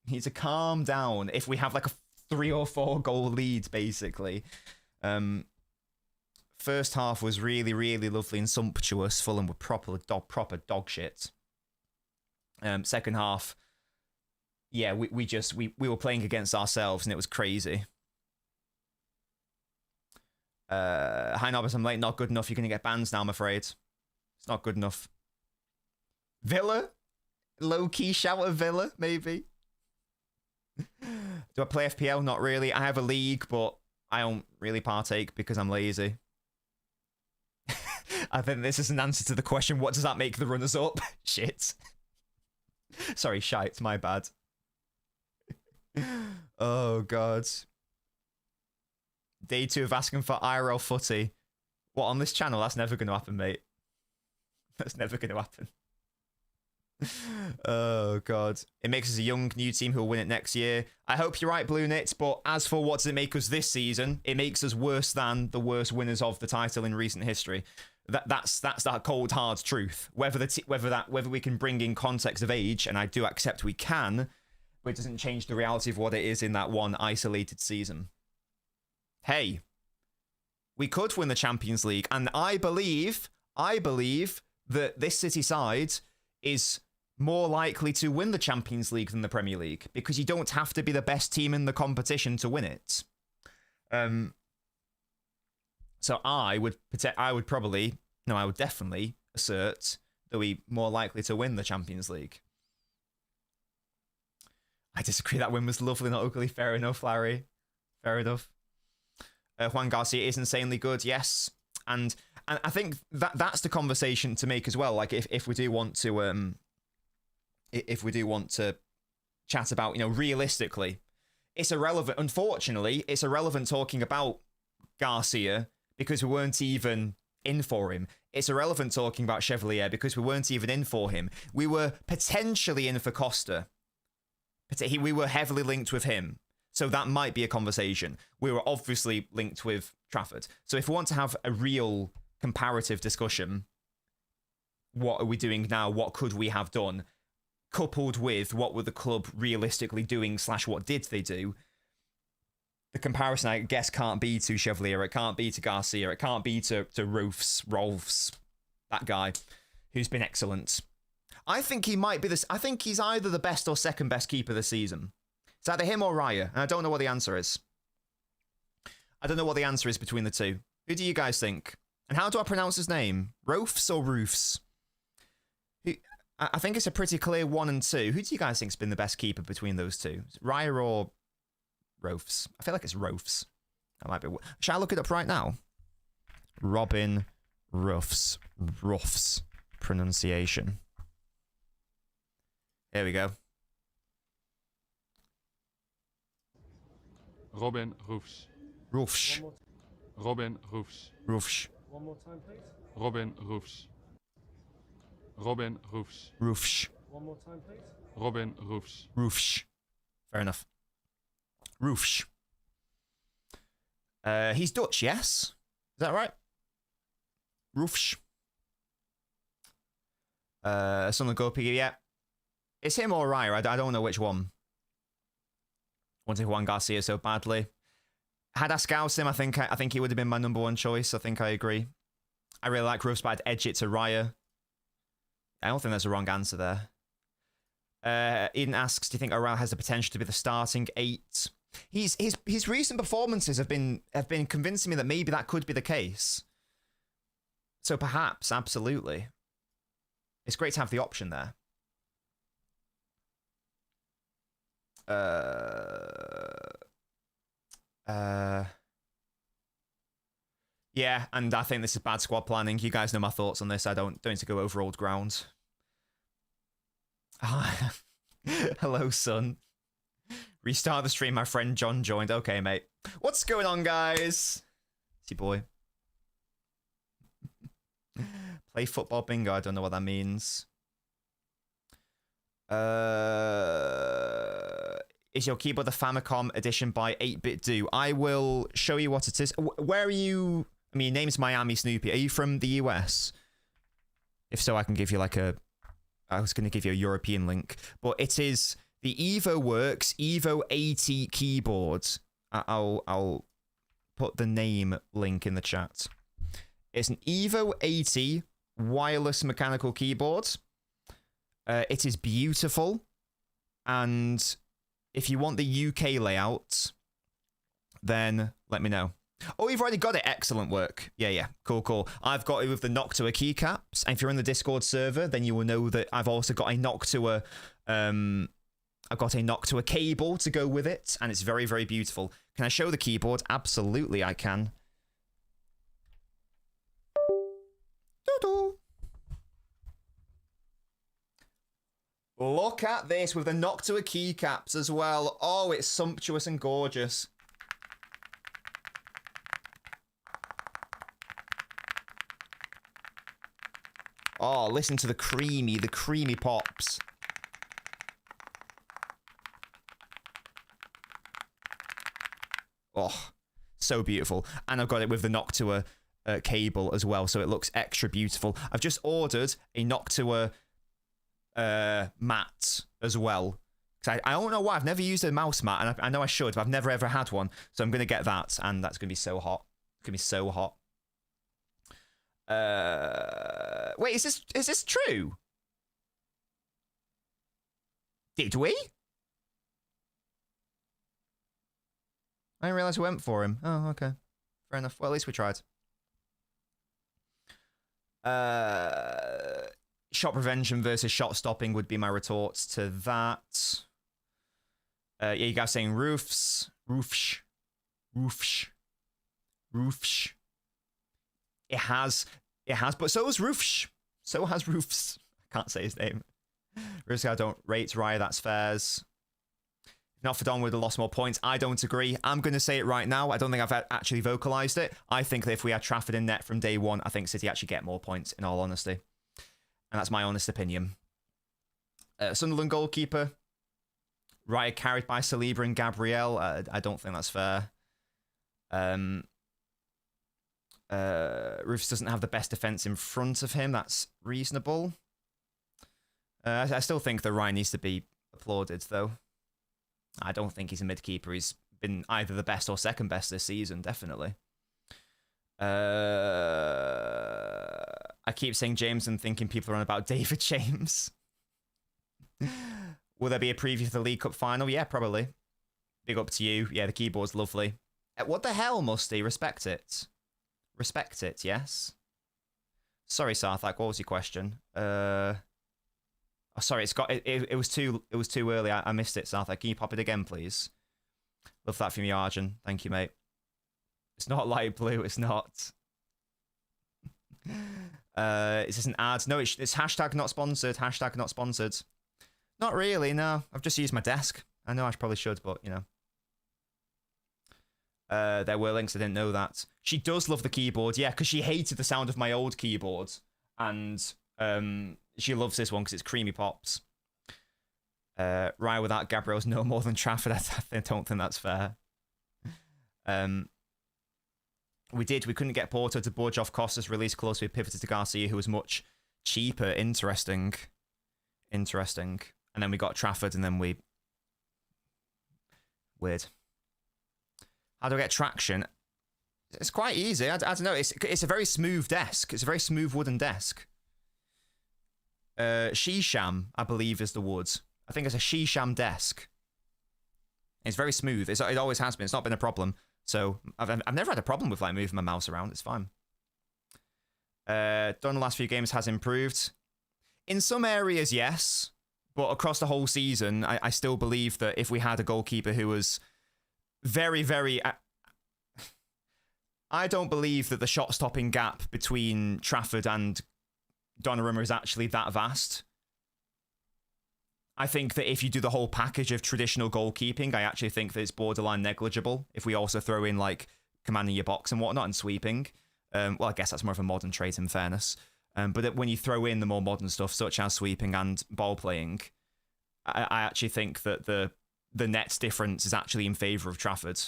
We need to calm down if we have like a 3 or 4 goal lead, basically. First half was really, really lovely and sumptuous. Fulham were proper dog shit. Second half, yeah, we were playing against ourselves and it was crazy. Hi Nobbins, I'm late, not good enough. You're going to get bans now, I'm afraid. It's not good enough. Villa? Low-key shout at Villa, maybe. Do I play FPL? Not really. I have a league, but I don't really partake because I'm lazy. I think this is an answer to the question, what does that make the runners up? Shit. Sorry, shite, my bad. Oh, God. Day 2 of asking for IRL footy. What, on this channel? That's never going to happen, mate. That's never going to happen. Oh, God. It makes us a young, new team who will win it next year. I hope you're right, Blue Knits, but as for what does it make us this season, it makes us worse than the worst winners of the title in recent history. That's that cold, hard truth. Whether we can bring in context of age, and I do accept we can, but it doesn't change the reality of what it is in that one isolated season. Hey, we could win the Champions League, and I believe that this City side is more likely to win the Champions League than the Premier League because you don't have to be the best team in the competition to win it. So I would definitely assert that we're more likely to win the Champions League. I disagree. That win was lovely, not ugly. Fair enough, Larry. Fair enough. Juan Garcia is insanely good, yes, and I think that's the conversation to make as well. Like if we do want to chat about, realistically, it's irrelevant. Unfortunately, it's irrelevant talking about Garcia because we weren't even in for him. It's irrelevant talking about Chevalier because we weren't even in for him. We were potentially in for Costa. We were heavily linked with him. So that might be a conversation. We were obviously linked with Trafford. So if we want to have a real comparative discussion, what are we doing now? What could we have done? Coupled with what were the club realistically doing / what did they do? The comparison, I guess, can't be to Chevalier. It can't be to Garcia. It can't be to Rolfs, that guy, who's been excellent. I think he might be this. I think he's either the best or second best keeper this season. It's either him or Raya, and I don't know what the answer is. I don't know what the answer is between the two. Who do you guys think? And how do I pronounce his name? Rolfs or Roofs? I think it's a pretty clear 1 and 2. Who do you guys think's been the best keeper between those two? Is it Raya or Rolfs? I feel like it's Rolfs. That might be. Shall I look it up right now? Robin Ruff's pronunciation. Here we go. Robin Roefs. Roofs. Robin Roefs. Roofs. One more time, please. Robin Roefs. Robin Roefs. Roofs. One more time, please. Robin Roefs. Roofs. Fair enough. Roofs. He's Dutch, yes? Is that right? Roofs. Sunderland goalkeeper, yeah. It's him or Raya. I don't know which one. Wanted Juan Garcia so badly. Had I scouted him, I think he would have been my number one choice. I think I agree. I really like Roofs, but I'd edge it to Raya. I don't think there's a wrong answer there. Eden asks, do you think O'Reilly has the potential to be the starting 8? His recent performances have been convincing me that maybe that could be the case. So perhaps, absolutely. It's great to have the option there. Yeah, and I think this is bad squad planning. You guys know my thoughts on this. I don't need to go over old ground. Hello, son. Restart the stream. My friend John joined. Okay, mate. What's going on, guys? It's your boy. Play football bingo. I don't know what that means. Is your keyboard the Famicom edition by 8-Bit Do? I will show you what it is. Where are you? I mean, your name's Miami Snoopy. Are you from the US? If so, I can give you like a... I was going to give you a European link. But it is the EvoWorks Evo 80 keyboard. I'll put the name link in the chat. It's an Evo 80 wireless mechanical keyboard. It is beautiful. And if you want the UK layout, then let me know. Oh, you've already got it. Excellent work. Yeah. Cool. I've got it with the Noctua keycaps. And if you're in the Discord server, then you will know that I've also got a Noctua... I've got a Noctua cable to go with it. And it's very, very beautiful. Can I show the keyboard? Absolutely, I can. Doo-doo. Look at this with the Noctua keycaps as well. Oh, it's sumptuous and gorgeous. Oh, listen to the creamy pops. Oh, so beautiful. And I've got it with the Noctua cable as well, so it looks extra beautiful. I've just ordered a Noctua mat as well. Because I don't know why. I've never used a mouse mat, and I know I should, but I've never ever had one. So I'm going to get that, and that's going to be so hot. It's going to be so hot. Wait, is this true? Did we? I didn't realize we went for him. Oh, okay. Fair enough. Well, at least we tried. Shot prevention versus shot stopping would be my retorts to that. Yeah, you guys saying roofs. It has, but so has roofs. So has roofs. I can't say his name. Roofs, I don't rate Raya, that's fairs. If not for Don, would have lost more points. I don't agree. I'm going to say it right now. I don't think I've actually vocalized it. I think that if we had Trafford in net from day one, I think City actually get more points, in all honesty. And that's my honest opinion. Sunderland goalkeeper. Raya carried by Saliba and Gabriel. I don't think that's fair. Roofs doesn't have the best defense in front of him. That's reasonable. I still think that Raya needs to be applauded, though. I don't think he's a mid-keeper. He's been either the best or second best this season, definitely. I keep saying James and thinking people are on about David James. Will there be a preview for the League Cup final? Yeah, probably. Big up to you. Yeah, the keyboard's lovely. What the hell, Musty? Respect it. Respect it, yes? Sorry, Sarthak, what was your question? Oh, sorry, it was too early. I missed it, Sarthak. Can you pop it again, please? Love that from you, Arjun. Thank you, mate. It's not light blue, it's not. Is this an ad? No, it's hashtag not sponsored. Hashtag not sponsored. Not really, no. I've just used my desk. I know I probably should, but, you know. There were links, I didn't know that. She does love the keyboard, yeah, because she hated the sound of my old keyboard. And she loves this one because it's creamy pops. Raya without Gabriel's no more than Trafford. I don't think that's fair. We couldn't get Porto to budge off Costa's release close. We pivoted to Garcia, who was much cheaper. Interesting. and then we got Trafford, and then we... Weird. How do I get traction? It's quite easy. I don't know. It's a very smooth desk. It's a very smooth wooden desk. Shisham, I believe, is the wood. I think it's a Shisham desk. It's very smooth. It always has been. It's not been a problem. So I've never had a problem with like moving my mouse around. It's fine. Done the last few games has improved. In some areas, yes. But across the whole season, I still believe that if we had a goalkeeper who was very, very... I don't believe that the shot-stopping gap between Trafford and Donnarumma is actually that vast. I think that if you do the whole package of traditional goalkeeping, I actually think that it's borderline negligible. If we also throw in like commanding your box and whatnot and sweeping. Well, I guess that's more of a modern trait in fairness. But when you throw in the more modern stuff, such as sweeping and ball playing, I actually think that the net difference is actually in favour of Trafford.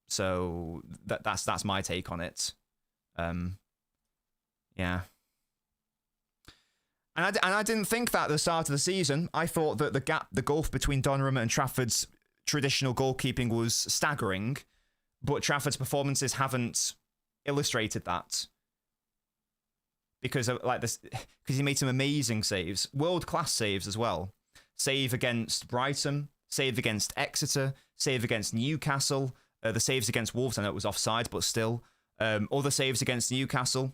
So that's my take on it. Yeah. And I didn't think that at the start of the season. I thought that the gulf between Donnarumma and Trafford's traditional goalkeeping was staggering, but Trafford's performances haven't illustrated that. Because of like this, because he made some amazing saves, world-class saves as well. Save against Brighton, save against Exeter, save against Newcastle. The saves against Wolves, I know it was offside, but still. Other saves against Newcastle.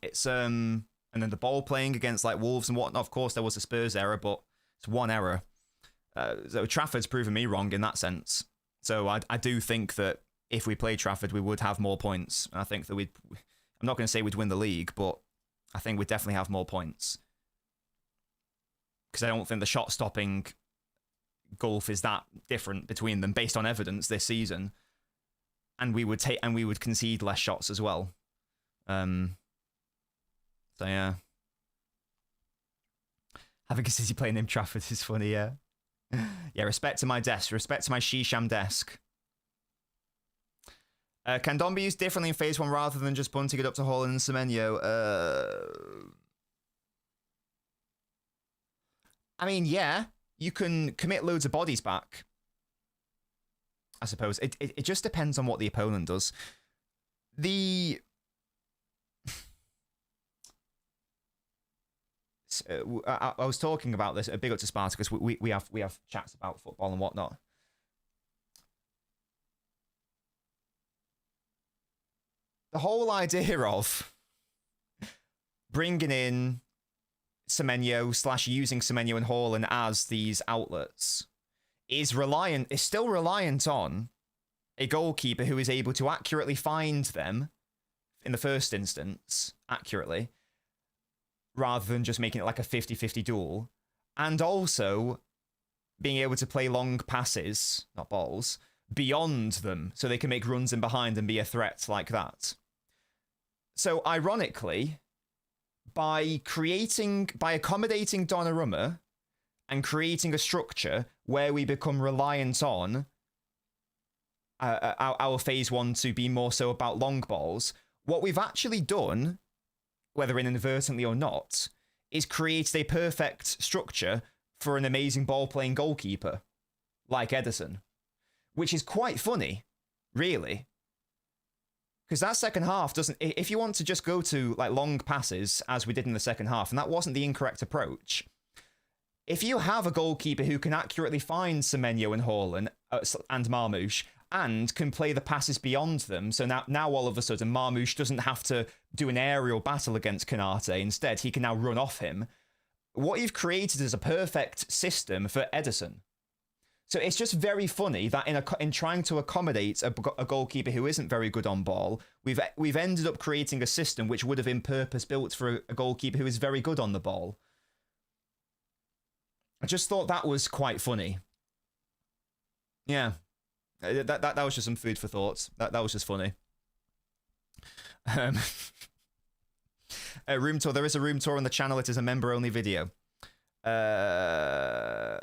It's and then the ball playing against like Wolves and whatnot. Of course, there was a Spurs error, but it's one error. So Trafford's proven me wrong in that sense. So I do think that if we play Trafford, we would have more points. And I think that I'm not going to say we'd win the league, but I think we'd definitely have more points. Because I don't think the shot-stopping gulf is that different between them based on evidence this season. And we would concede less shots as well. So yeah. Having a City player named Trafford is funny, yeah. Yeah, respect to my desk. Respect to my Shisham desk. Can Don be used differently in phase 1 rather than just bunting it up to Haaland and Semenyo? I mean, yeah. You can commit loads of bodies back. I suppose. It just depends on what the opponent does. I was talking about this, a big up to Sparta, because we have chats about football and whatnot. The whole idea of bringing in Semenyo / using Semenyo and Haaland as these outlets is still reliant on a goalkeeper who is able to accurately find them in the first instance, accurately, rather than just making it like a 50-50 duel, and also being able to play long passes, not balls, beyond them, so they can make runs in behind and be a threat like that. So, ironically, by accommodating Donnarumma and creating a structure where we become reliant on our phase 1 to be more so about long balls, what we've actually done, whether inadvertently or not, is create a perfect structure for an amazing ball-playing goalkeeper like Ederson, which is quite funny, really. Because that second half doesn't... If you want to just go to like long passes, as we did in the second half, and that wasn't the incorrect approach, if you have a goalkeeper who can accurately find Semenyo and Haaland and Marmoush, and can play the passes beyond them, so now all of a sudden Marmoush doesn't have to do an aerial battle against Canate. Instead, he can now run off him. What you've created is a perfect system for Ederson. So it's just very funny that in trying to accommodate a goalkeeper who isn't very good on ball, we've ended up creating a system which would have been purpose-built for a goalkeeper who is very good on the ball. I just thought that was quite funny. Yeah. That was just some food for thoughts. That was just funny. A room tour. There is a room tour on the channel. It is a member-only video. I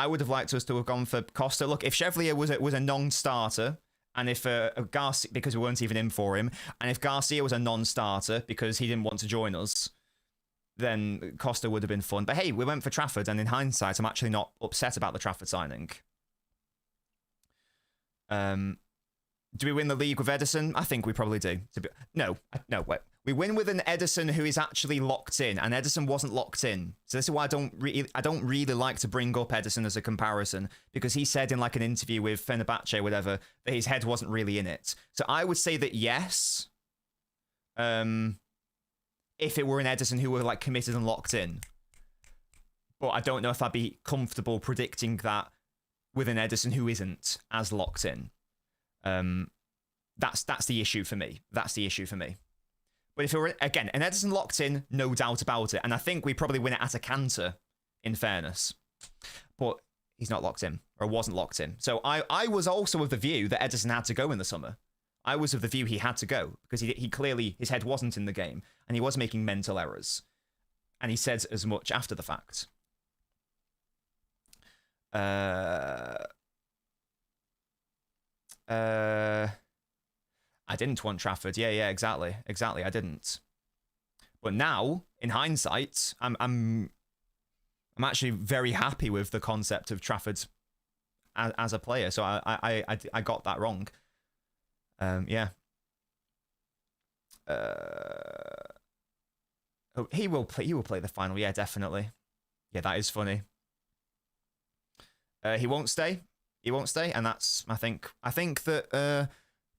would have liked us to have gone for Costa. Look, if Chevalier was a non-starter, and if Garcia, because we weren't even in for him, and if Garcia was a non-starter because he didn't want to join us, then Costa would have been fun. But hey, we went for Trafford, and in hindsight, I'm actually not upset about the Trafford signing. Do we win the league with Ederson? I think we probably do. No, wait. We win with an Ederson who is actually locked in, and Ederson wasn't locked in. So this is why I don't really like to bring up Ederson as a comparison, because he said in like an interview with Fenerbahce or whatever that his head wasn't really in it. So I would say that yes, if it were an Ederson who were like committed and locked in. But I don't know if I'd be comfortable predicting that with an Ederson who isn't as locked in. That's the issue for me. That's the issue for me. But if it were, again, an Ederson locked in, no doubt about it. And I think we probably win it at a canter, in fairness. But he's not locked in, or wasn't locked in. So I was also of the view that Ederson had to go in the summer. I was of the view he had to go, because he clearly, his head wasn't in the game, and he was making mental errors. And he said as much after the fact. I didn't want Trafford. Yeah, exactly. I didn't. But now, in hindsight, I'm actually very happy with the concept of Trafford as a player. So I got that wrong. Yeah. Oh, he will play the final. Yeah, definitely. Yeah, that is funny. He won't stay. And that's I think that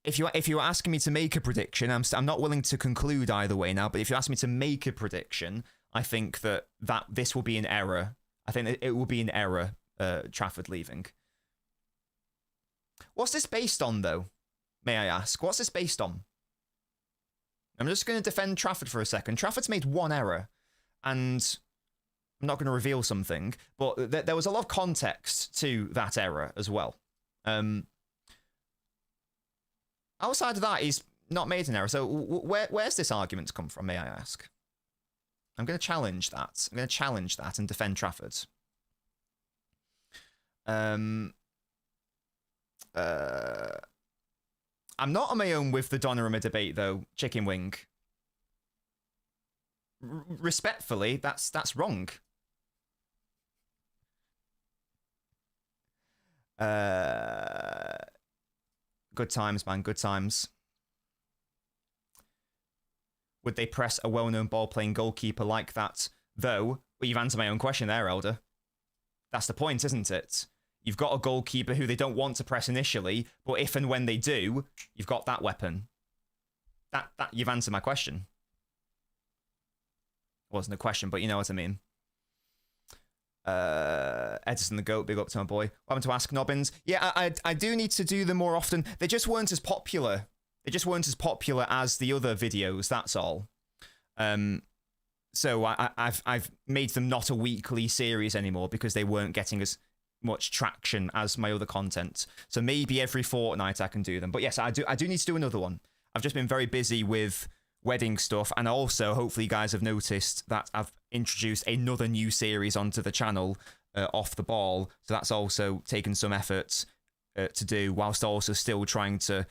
if you're asking me to make a prediction, I'm not willing to conclude either way now. But if you ask me to make a prediction, I think that this will be an error. I think that it will be an error. Trafford leaving. What's this based on, though? May I ask? What's this based on? I'm just going to defend Trafford for a second. Trafford's made one error, and I'm not going to reveal something, but there was a lot of context to that error as well. Outside of that, he's not made an error. So where's this argument come from, may I ask? I'm going to challenge that. I'm going to challenge that and defend Trafford. I'm not on my own with the Donnarumma debate, though, Chicken Wing. Respectfully, that's wrong. Good times, man. Good times. Would they press a well-known ball-playing goalkeeper like that, though? Well, you've answered my own question there, Elder. That's the point, isn't it? You've got a goalkeeper who they don't want to press initially, but if and when they do, you've got that weapon. That you've answered my question. Wasn't a question, but you know what I mean. Edison the GOAT, big up to my boy. What happened to Ask Nobbins? Yeah, I do need to do them more often. They just weren't as popular. They just weren't as popular as the other videos, that's all. So I've made them not a weekly series anymore because they weren't getting as much traction as my other content. So maybe every fortnight I can do them. But yes, I do need to do another one. I've just been very busy with wedding stuff, and also hopefully you guys have noticed that I've introduced another new series onto the channel, Off the Ball. So that's also taken some effort to do, whilst also still trying to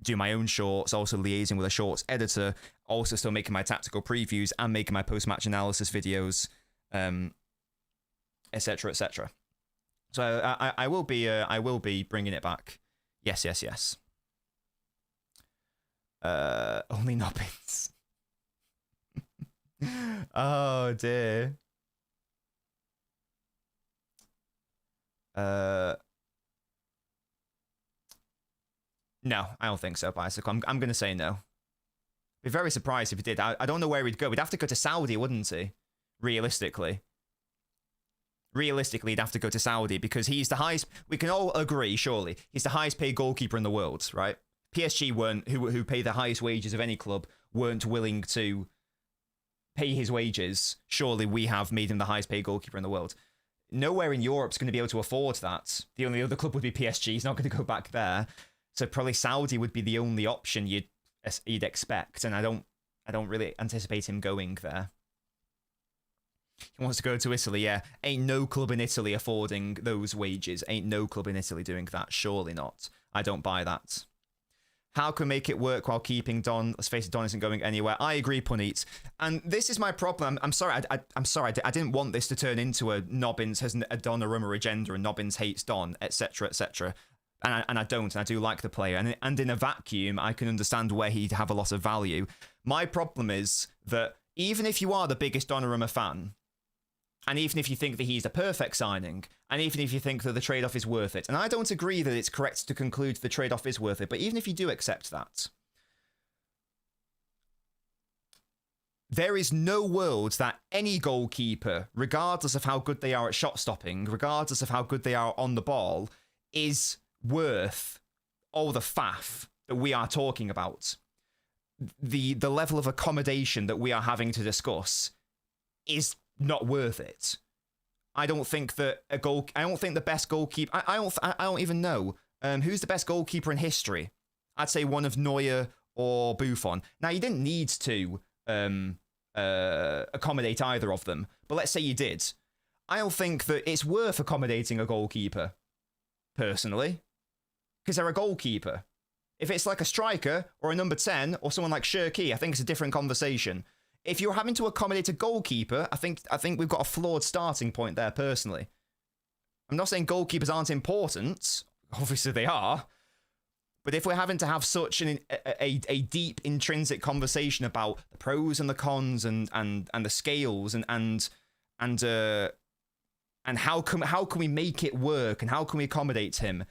do my own shorts, also liaising with a shorts editor, also still making my tactical previews and making my post-match analysis videos, etc, etc. So I will be bringing it back. Yes. Only Nobbins. Oh dear. No, I don't think so, Bicycle. I'm going to say no. Be very surprised if he did. I don't know where he'd go. He'd have to go to Saudi, wouldn't he? Realistically, he'd have to go to Saudi because he's the highest. We can all agree, surely, he's the highest paid goalkeeper in the world, right? PSG weren't, who pay the highest wages of any club, weren't willing to pay his wages. Surely we have made him the highest paid goalkeeper in the world. Nowhere in Europe's going to be able to afford that. The only other club would be PSG. He's not going to go back there. So probably Saudi would be the only option you'd expect, and I don't really anticipate him going there. He wants to go to Italy, yeah. Ain't no club in Italy affording those wages. Ain't no club in Italy doing that. Surely not. I don't buy that. How can we make it work while keeping Don? Let's face it, Don isn't going anywhere. I agree, Puneet. And this is my problem. I'm sorry. I'm sorry. I didn't want this to turn into a Nobbins has a Donnarumma agenda and Nobbins hates Don, etc., etc. And I don't. And I do like the player. And in a vacuum, I can understand where he'd have a lot of value. My problem is that even if you are the biggest Donnarumma fan, and even if you think that he's a perfect signing, and even if you think that the trade-off is worth it, and I don't agree that it's correct to conclude the trade-off is worth it, but even if you do accept that, there is no world that any goalkeeper, regardless of how good they are at shot stopping, regardless of how good they are on the ball, is worth all the faff that we are talking about. The level of accommodation that we are having to discuss is not worth it. I don't think that I don't think the best goalkeeper. I don't even know who's the best goalkeeper in history. I'd say one of Neuer or Buffon. Now you didn't need to accommodate either of them, but let's say you did. I don't think that it's worth accommodating a goalkeeper, personally, because they're a goalkeeper. If it's like a striker or a number 10 or someone like Shirky, I think it's a different conversation. If you're having to accommodate a goalkeeper, I think we've got a flawed starting point there, personally. I'm not saying goalkeepers aren't important. Obviously they are. But if we're having to have such a deep, intrinsic conversation about the pros and the cons and the scales and how can we make it work and how can we accommodate him,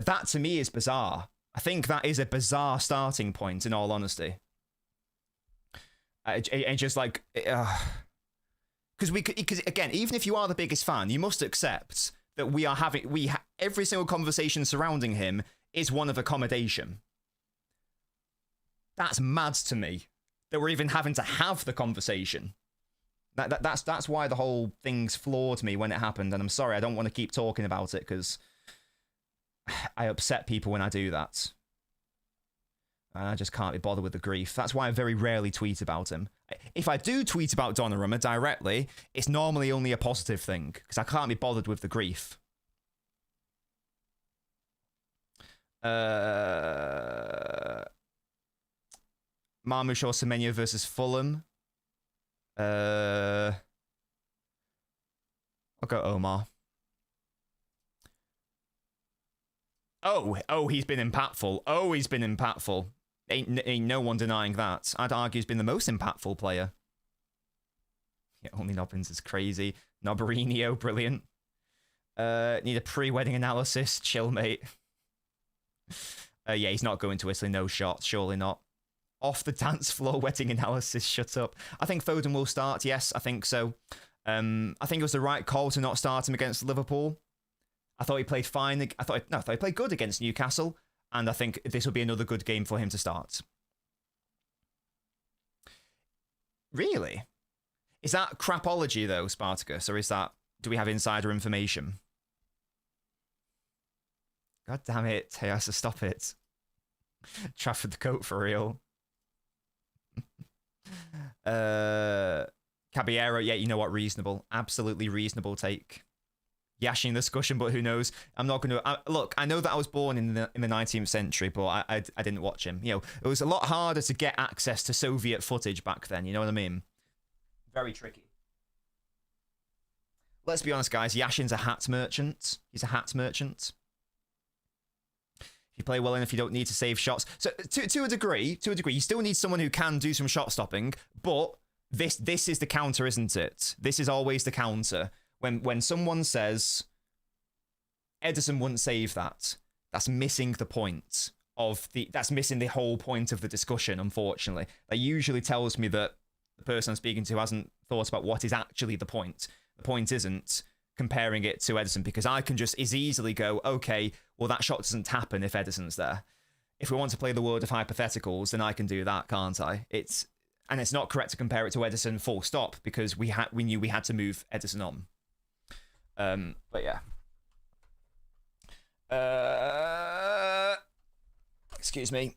that to me is bizarre. I think that is a bizarre starting point, in all honesty. And just like, because again, even if you are the biggest fan, you must accept that we are having every single conversation surrounding him is one of accommodation. That's mad to me that we're even having to have the conversation. That's why the whole thing's flawed me when it happened, and I'm sorry, I don't want to keep talking about it because I upset people when I do that. And I just can't be bothered with the grief. That's why I very rarely tweet about him. If I do tweet about Donnarumma directly, it's normally only a positive thing, because I can't be bothered with the grief. Marmoush or Semenyo versus Fulham. I'll go Omar. Oh, he's been impactful. He's been impactful. Ain't no one denying that. I'd argue he's been the most impactful player. Yeah, only Nobbins is crazy. Nobberino, brilliant. Need a pre-wedding analysis. Chill, mate. Yeah, he's not going to Italy. No shot. Surely not. Off the dance floor wedding analysis. Shut up. I think Foden will start. Yes, I think so. I think it was the right call to not start him against Liverpool. I thought he played fine. I thought he played good against Newcastle, and I think this will be another good game for him to start. Really? Is that crapology though, Spartacus, or do we have insider information? God damn it, Teos, stop it. Trafford the coat for real. Caballero, yeah, you know what, reasonable. Absolutely reasonable take. Yashin discussion, but who knows? I'm not going to look. I know that I was born in the 19th century, but I didn't watch him. You know, it was a lot harder to get access to Soviet footage back then. You know what I mean? Very tricky. Let's be honest, guys. Yashin's a hat merchant. He's a hat merchant. If you play well enough, you don't need to save shots. So to a degree, you still need someone who can do some shot stopping. But this is the counter, isn't it? This is always the counter. When someone says Ederson wouldn't save that, that's missing the point that's missing the whole point of the discussion, unfortunately. That usually tells me that the person I'm speaking to hasn't thought about what is actually the point. The point isn't comparing it to Ederson, because I can just as easily go, okay, well, that shot doesn't happen if Ederson's there. If we want to play the world of hypotheticals, then I can do that, can't I? It's not correct to compare it to Ederson full stop, because we knew we had to move Ederson on. But yeah. Excuse me.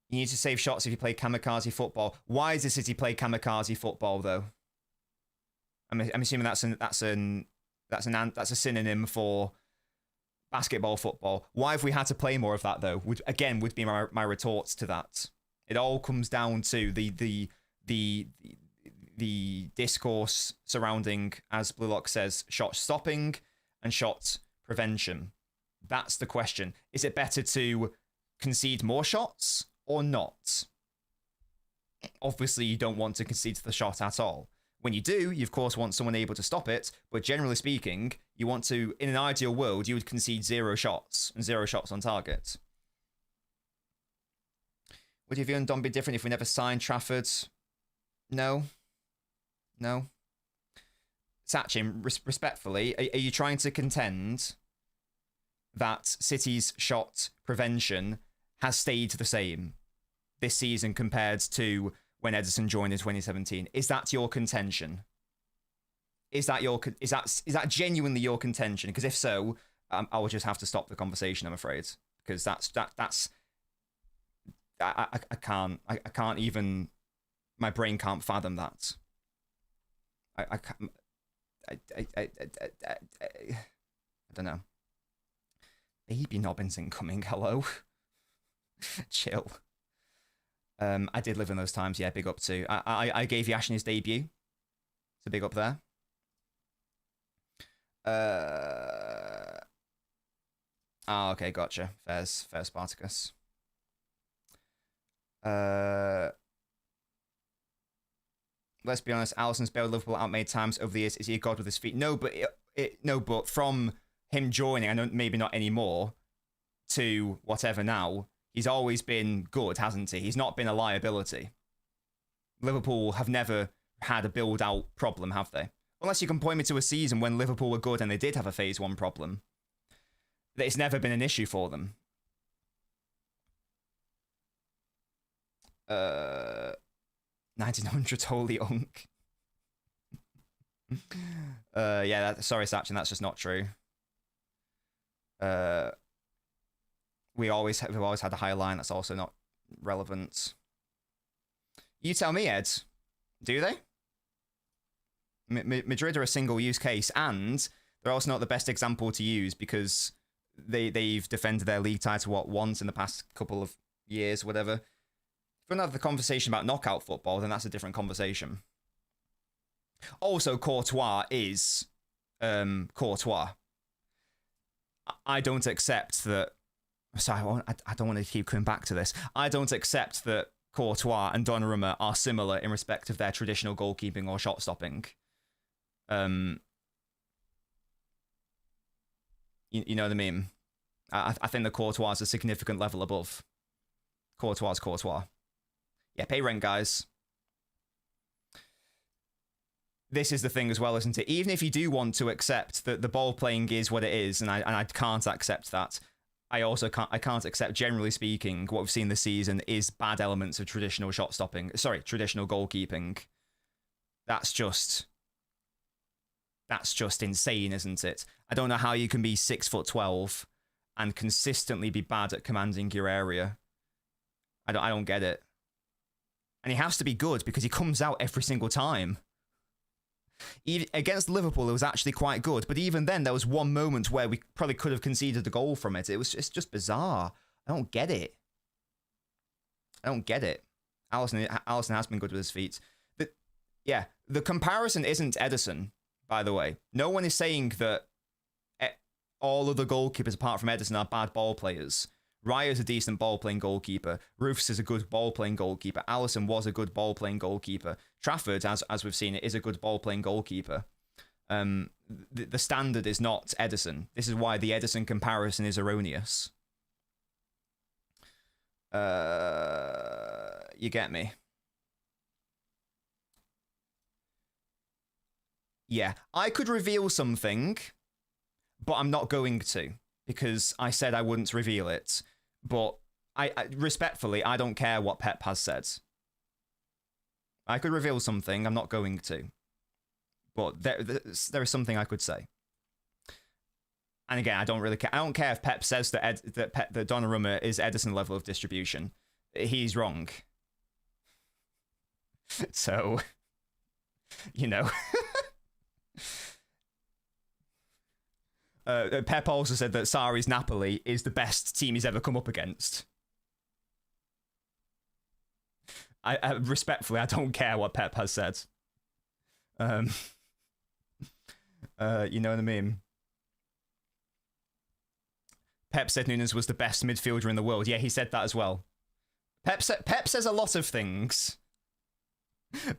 You need to save shots if you play kamikaze football. Why does City play kamikaze football though? I'm assuming that's a synonym for basketball, football. Why have we had to play more of that though? Would be my retorts to that. It all comes down to the discourse surrounding, as Bluelock says, shot stopping and shot prevention. That's the question. Is it better to concede more shots or not? Obviously, you don't want to concede the shot at all. When you do, you of course want someone able to stop it, but generally speaking, you want to, in an ideal world, you would concede 0 shots and 0 shots on target. Would your view on Don be different if we never signed Trafford? No. Sachin, respectfully, are you trying to contend that City's shot prevention has stayed the same this season compared to when Ederson joined in 2017? Is that your contention? Is that genuinely your contention? Because if so, I will just have to stop the conversation, I'm afraid, because I can't even, my brain can't fathom that. I don't know. Baby Nobbins incoming, hello. Chill. I did live in those times, yeah, big up to. I gave Yashin his debut. So big up there. Okay, gotcha. Fair Spartacus. Let's be honest, Alisson's bailed Liverpool out many times over the years. Is he a god with his feet? No, but from him joining, I know maybe not anymore, to whatever now, he's always been good, hasn't he? He's not been a liability. Liverpool have never had a build-out problem, have they? Unless you can point me to a season when Liverpool were good and they did have a Phase 1 problem. It's never been an issue for them. 1900 holy unk. Sorry, Sachin, that's just not true. We've always had a high line. That's also not relevant. You tell me, Ed. Do they? Madrid are a single-use case, and they're also not the best example to use because they've defended their league title once in the past couple of years, whatever. If we want to have the conversation about knockout football, then that's a different conversation. Also, Courtois is Courtois. I don't accept that. Sorry, I don't want to keep coming back to this. I don't accept that Courtois and Donnarumma are similar in respect of their traditional goalkeeping or shot stopping. You know what I mean? I think the Courtois is a significant level above. Courtois. Yeah, pay rent, guys. This is the thing as well, isn't it? Even if you do want to accept that the ball playing is what it is, and I can't accept that, I can't accept, generally speaking, what we've seen this season is bad elements of traditional traditional goalkeeping. That's just insane, isn't it? I don't know how you can be 6'12" and consistently be bad at commanding your area. I don't get it. And he has to be good because he comes out every single time. Even against Liverpool, it was actually quite good. But even then, there was one moment where we probably could have conceded a goal from it. It's just bizarre. I don't get it. Alisson has been good with his feet. The comparison isn't Ederson, by the way. No one is saying that all of the goalkeepers apart from Ederson are bad ball players. Raya's a decent ball-playing goalkeeper. Roofs is a good ball-playing goalkeeper. Alisson was a good ball-playing goalkeeper. Trafford, as we've seen, is a good ball-playing goalkeeper. The standard is not Ederson. This is why the Ederson comparison is erroneous. You get me? Yeah, I could reveal something, but I'm not going to, because I said I wouldn't reveal it. But I respectfully, I don't care what Pep has said. I could reveal something, I'm not going to. But there is something I could say. And again, I don't really care. I don't care if Pep says that Donnarumma is Ederson level of distribution. He's wrong. So, you know. Pep also said that Sarri's Napoli is the best team he's ever come up against. I respectfully, I don't care what Pep has said. You know what I mean? Pep said Nunes was the best midfielder in the world. Yeah, he said that as well. Pep says a lot of things.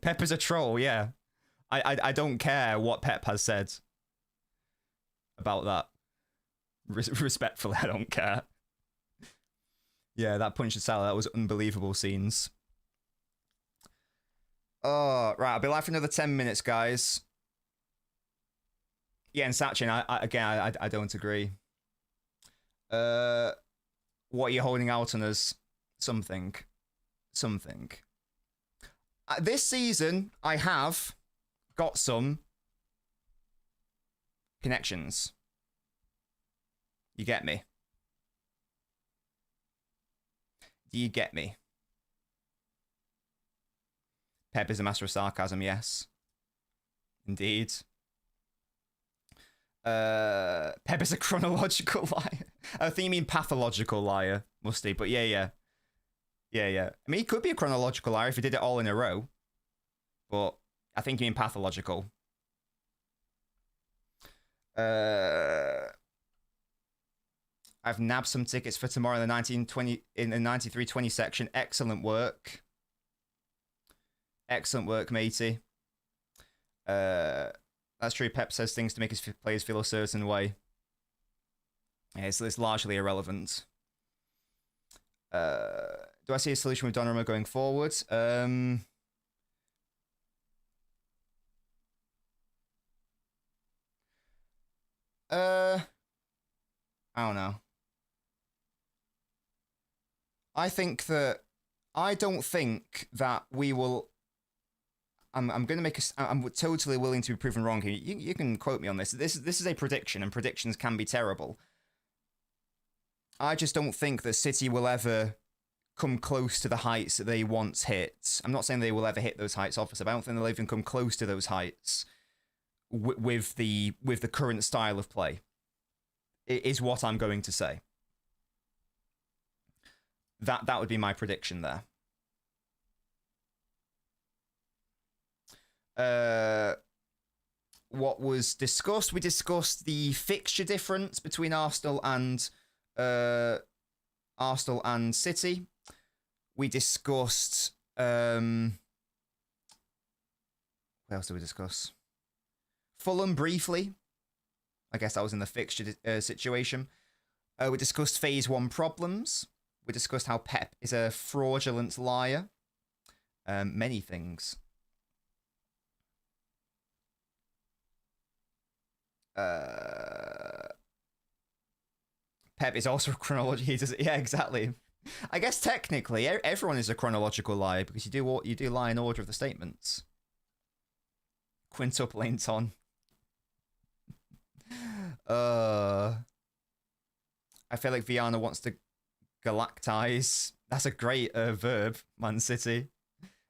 Pep is a troll, yeah. I don't care what Pep has said about that. Respectfully, I don't care. Yeah, that punch to Salah, that was unbelievable scenes. Oh, right, I'll be live for another 10 minutes, guys. Yeah, and Sachin, I don't agree. What are you holding out on us? Something. This season, I have got some connections. You get me? Do you get me? Pep is a master of sarcasm, yes. Indeed. Pep is a chronological liar. I think you mean pathological liar, must he? But yeah. I mean, he could be a chronological liar if he did it all in a row. But I think you mean pathological. I've nabbed some tickets for tomorrow in the 1920 in the 9320 section. Excellent work. Excellent work, matey. That's true. Pep says things to make his players feel a certain way. Yeah, it's largely irrelevant. Do I see a solution with Donnarumma going forward? I don't know. I don't think that we will. I'm going to make I'm totally willing to be proven wrong here. You can quote me on this. This is a prediction, and predictions can be terrible. I just don't think that City will ever come close to the heights that they once hit. I'm not saying they will ever hit those heights, obviously, but I don't think they'll even come close to those heights with the current style of play. It is what I'm going to say. That would be my prediction there. What was discussed? We discussed the fixture difference between Arsenal and City. We discussed what else did we discuss? Fulham briefly. I guess that was in the fixture situation. We discussed phase 1 problems. We discussed how Pep is a fraudulent liar. Many things. Pep is also a chronology. Yeah, exactly. I guess technically everyone is a chronological liar because you do lie in order of the statements. Quintuple ain't on. I feel like Viana wants to galactize. That's a great verb, Man City.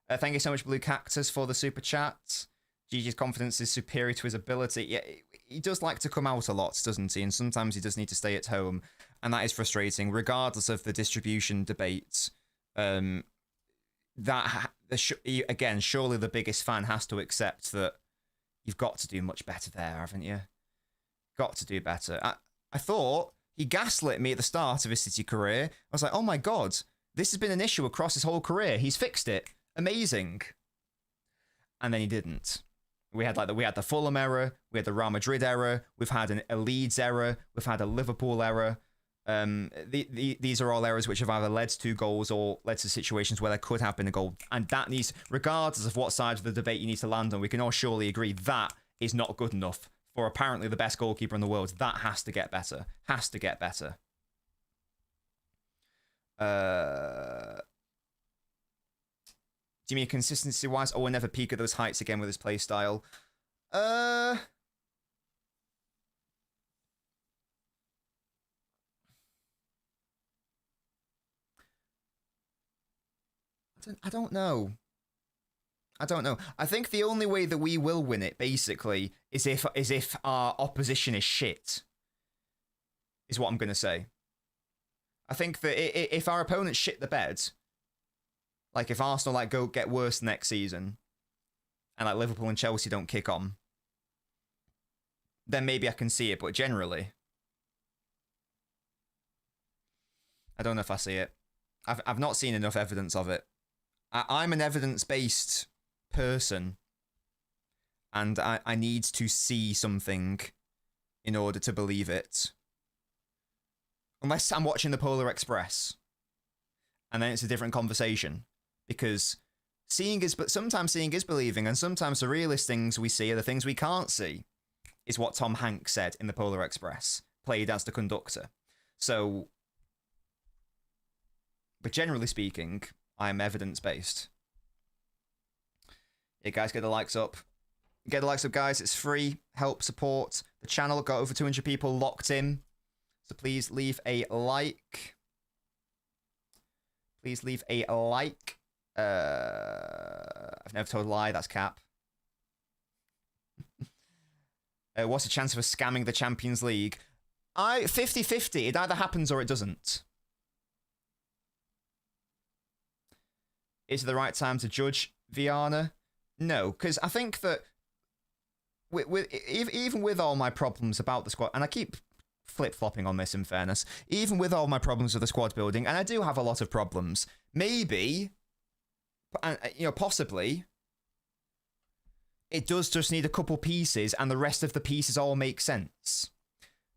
Thank you so much, Blue Cactus, for the super chat. Gigi's confidence is superior to his ability. Yeah, he does like to come out a lot, doesn't he? And sometimes he does need to stay at home, and that is frustrating, regardless of the distribution debate. Again, surely the biggest fan has to accept that you've got to do much better there, haven't you? Got to do better. I thought he gaslit me at the start of his City career. I was like, oh my God, this has been an issue across his whole career. He's fixed it. Amazing. And then he didn't. We had the Fulham error, we had the Real Madrid error, we've had a Leeds error, we've had a Liverpool error. These are all errors which have either led to goals or led to situations where there could have been a goal. And that needs, regardless of what side of the debate you need to land on, we can all surely agree that is not good enough for apparently the best goalkeeper in the world. That has to get better. Has to get better. Do you mean consistency-wise? Oh, we'll never peak at those heights again with his play style. I don't know. I don't know. I think the only way that we will win it, basically, is if our opposition is shit. is what I'm going to say. I think that if our opponents shit the bed, like if Arsenal like go get worse next season, and like Liverpool and Chelsea don't kick on, then maybe I can see it. But generally, I don't know if I see it. I've not seen enough evidence of it. I'm an evidence-based person, and I need to see something in order to believe it. Unless I'm watching the Polar Express, and then it's a different conversation. Because sometimes seeing is believing, and sometimes the realist things we see are the things we can't see, is what Tom Hanks said in the Polar Express, played as the conductor. So, but generally speaking, I'm evidence-based. Yeah, guys, get the likes up. Get the likes up, guys. It's free. Help support the channel. Got over 200 people locked in. So please leave a like. Please leave a like. I've never told a lie. That's cap. What's the chance of us scamming the Champions League? 50-50. It either happens or it doesn't. Is it the right time to judge Viana? No, because I think that even with all my problems about the squad, and I keep flip-flopping on this in fairness, even with all my problems with the squad building, and I do have a lot of problems, maybe, possibly, it does just need a couple pieces and the rest of the pieces all make sense.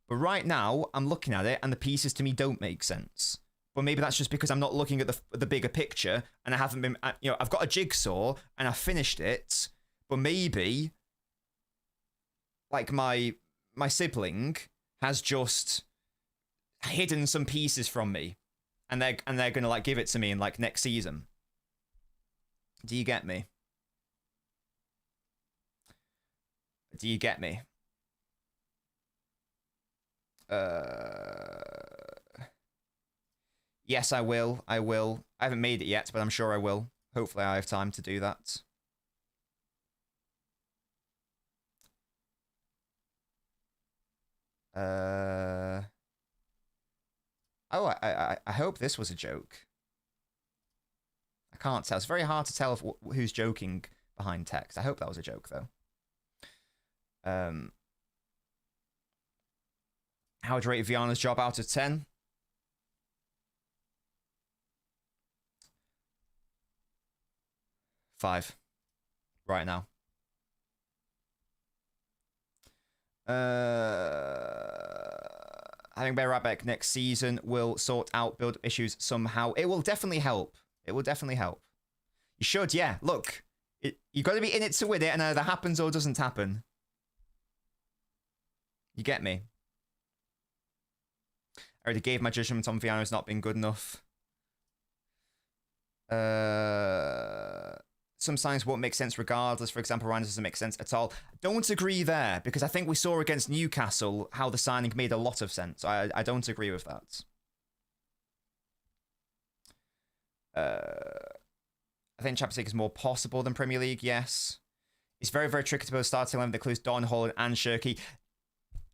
But right now, I'm looking at it and the pieces to me don't make sense. But maybe that's just because I'm not looking at the bigger picture, and I haven't been, I've got a jigsaw and I finished it, but maybe, like my sibling has just hidden some pieces from me, and they're gonna like give it to me in like next season. Do you get me? Do you get me? Yes, I will. I will. I haven't made it yet, but I'm sure I will. Hopefully I have time to do that. Oh, I hope this was a joke. I can't tell. It's very hard to tell who's joking behind text. I hope that was a joke, though. How would you rate Viana's job out of 10? 5 right now. Having Bear right back next season will sort out build issues somehow. It will definitely help. It will definitely help. You should, yeah. Look, you got to be in it to win it, and either happens or doesn't happen. You get me? I already gave my judgment on Viana as not being good enough. Some signs won't make sense regardless. For example, Ryan doesn't make sense at all. Don't agree there, because I think we saw against Newcastle how the signing made a lot of sense. I don't agree with that. I think Champions League is more possible than Premier League, yes. It's very, very tricky to build a starting 11 that includes Don, Holland, and Shirky.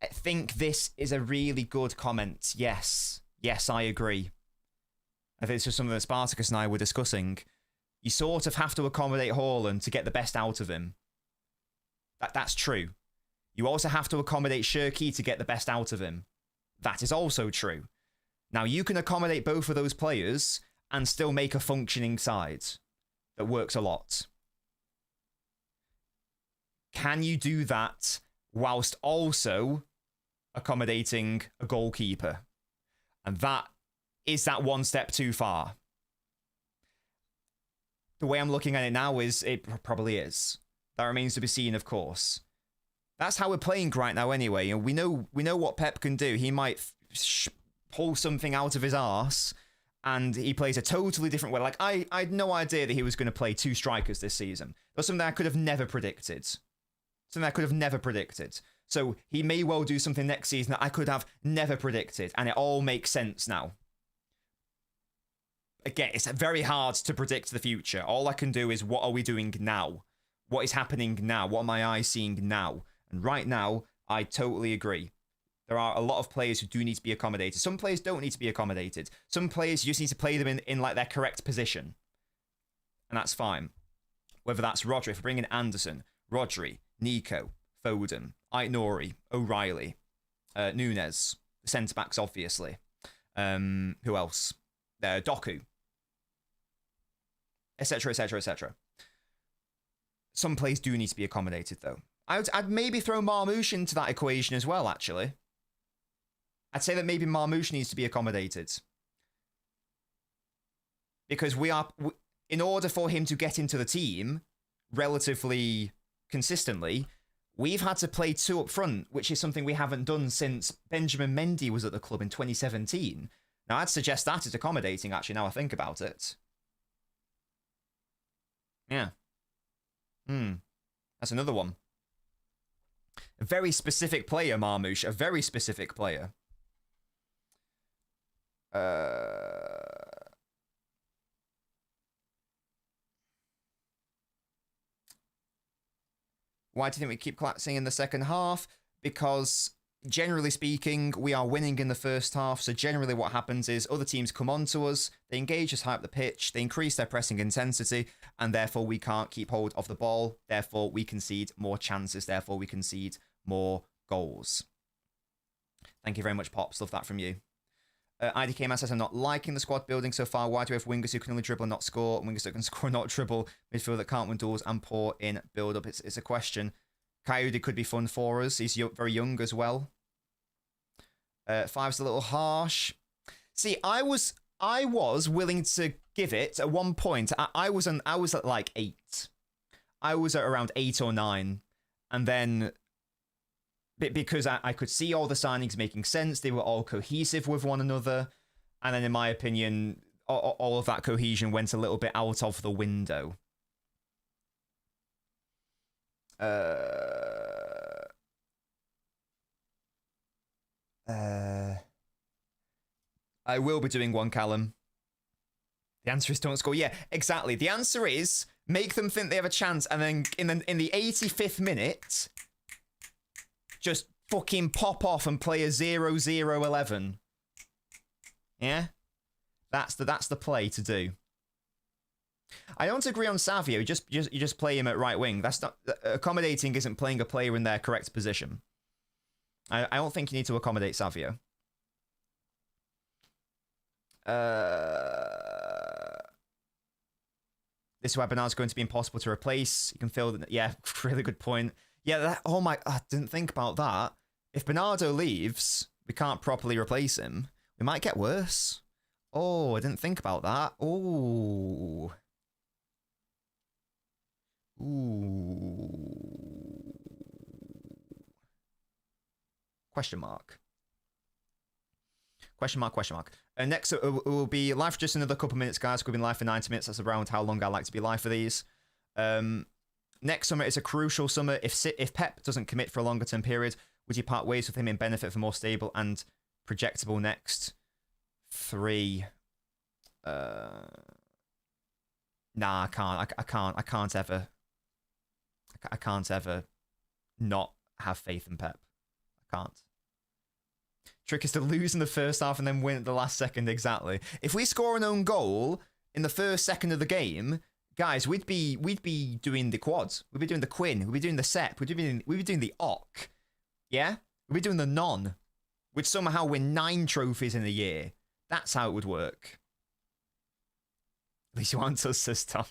I think this is a really good comment. Yes. Yes, I agree. I think it's just something that Spartacus and I were discussing. You sort of have to accommodate Haaland to get the best out of him. That's true. You also have to accommodate Shirky to get the best out of him. That is also true. Now, you can accommodate both of those players and still make a functioning side that works a lot. Can you do that whilst also accommodating a goalkeeper? And that is that one step too far. The way I'm looking at it now is it probably is. That remains to be seen, of course. That's how we're playing right now anyway. And we know what Pep can do. He might pull something out of his arse and he plays a totally different way. Like, I had no idea that he was going to play 2 strikers this season. That was something I could have never predicted. Something I could have never predicted. So he may well do something next season that I could have never predicted. And it all makes sense now. Again, it's very hard to predict the future. All I can do is, what are we doing now? What is happening now? What are my eyes seeing now? And right now, I totally agree. There are a lot of players who do need to be accommodated. Some players don't need to be accommodated. Some players, you just need to play them in like their correct position. And that's fine. Whether that's Rodri, if we're bringing Anderson, Rodri, Nico, Foden, Aït-Nouri, O'Reilly, Nunes, the centre-backs, obviously. Who else? Doku. Etc, etc, etc. Some players do need to be accommodated, though. I'd maybe throw Marmoush into that equation as well, actually. I'd say that maybe Marmoush needs to be accommodated. Because in order for him to get into the team relatively consistently, we've had to play 2 up front, which is something we haven't done since Benjamin Mendy was at the club in 2017. Now, I'd suggest that is accommodating, actually, now I think about it. Yeah. That's another one. A very specific player, Marmoush. A very specific player. Why do you think we keep collapsing in the second half? Because, generally speaking, we are winning in the first half. So generally what happens is other teams come on to us, they engage us high up the pitch, they increase their pressing intensity, and therefore we can't keep hold of the ball. Therefore we concede more chances. Therefore we concede more goals. Thank you very much, Pops. Love that from you. IDK Man says, I'm not liking the squad building so far. Why do we have wingers who can only dribble and not score? Wingers that can score and not dribble. Midfield that can't win duels and poor in build-up. It's a question. Coyote could be fun for us. He's very young as well. 5's a little harsh. See, I was willing to give it at one point. I was at like 8. I was at around 8 or 9. And then because I could see all the signings making sense, they were all cohesive with one another, and then in my opinion, all of that cohesion went a little bit out of the window. I will be doing one, Callum. The answer is don't score. Yeah, exactly. The answer is make them think they have a chance, and then in the 85th minute, just fucking pop off and play a 0-0-11. Yeah? That's the play to do. I don't agree on Savio. You just play him at right wing. That's not accommodating. Isn't playing a player in their correct position. I don't think you need to accommodate Savio. This is why Bernard's going to be impossible to replace. You can feel that. Yeah, really good point. Yeah, oh my, I didn't think about that. If Bernardo leaves, we can't properly replace him. We might get worse. Oh, I didn't think about that. Oh. Ooh. Question mark. Question mark, question mark. Next, it will be live for just another couple minutes, guys. We've been live for 90 minutes. That's around how long I like to be live for these. Next summer is a crucial summer. If Pep doesn't commit for a longer term period, would you part ways with him in benefit for more stable and projectable next 3? Nah, I can't. I can't ever not have faith in Pep. I can't. Trick is to lose in the first half and then win at the last second. Exactly. If we score an own goal in the first second of the game, guys, we'd be doing the quads. We'd be doing the Quinn. We'd be doing the Sep. We'd be doing the Ock. Yeah? We'd be doing the Non. We'd somehow win 9 trophies in a year. That's how it would work. At least you want us to stop.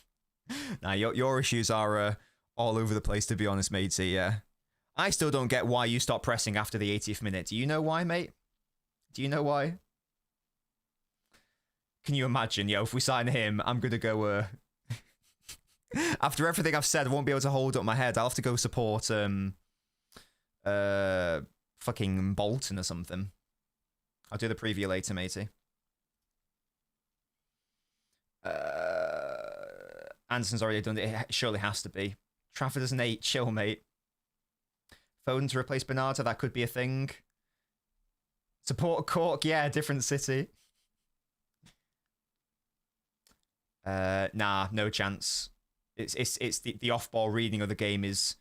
Nah, your issues are all over the place, to be honest, matey, yeah. I still don't get why you stopped pressing after the 80th minute. Do you know why, mate? Do you know why? Can you imagine, yo, if we sign him, I'm going to go... After everything I've said, I won't be able to hold up my head. I'll have to go support fucking Bolton or something. I'll do the preview later, matey. Anderson's already done it. It surely has to be. Trafford is an 8. Chill, mate. Foden to replace Bernardo. That could be a thing. Support Cork. Yeah, different city. Nah, no chance. It's the off-ball reading of the game is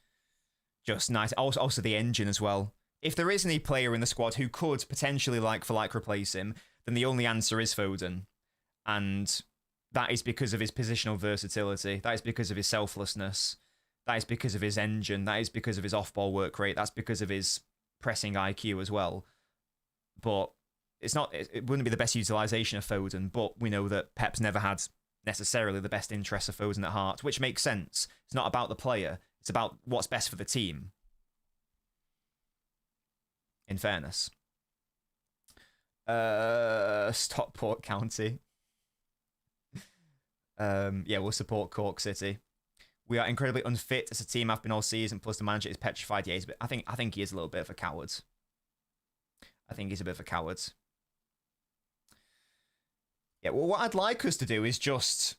just nice. Also the engine as well. if there is any player in the squad who could potentially like for like replace him, then the only answer is Foden. And that is because of his positional versatility. That is because of his selflessness. That is because of his engine. That is because of his off-ball work rate. That's because of his pressing IQ as well. But it wouldn't be the best utilization of Foden, but we know that Pep's never had necessarily the best interests of Foden at heart, which makes sense. It's not about the player. It's about what's best for the team. In fairness. Stockport County. Yeah, we'll support Cork City. We are incredibly unfit as a team. I've been all season. Plus, the manager is petrified. Yeah, I think he is a little bit of a coward. I think he's a bit of a coward. Yeah. Well, what I'd like us to do is just,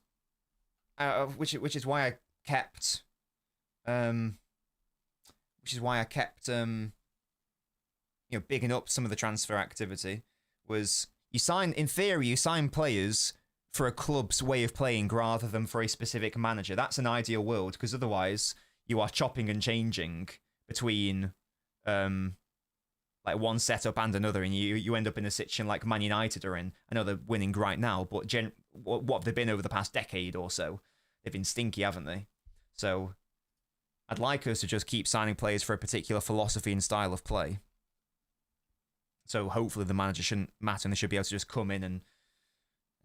which is why I kept, bigging up some of the transfer activity. Was in theory, you sign players for a club's way of playing rather than for a specific manager. That's an ideal world, because otherwise you are chopping and changing between like one setup and another, and you end up in a situation like Man United are in. I know they're winning right now, but what have they been over the past decade or so? They've been stinky, haven't they? So I'd like us to just keep signing players for a particular philosophy and style of play. So hopefully the manager shouldn't matter, and they should be able to just come in and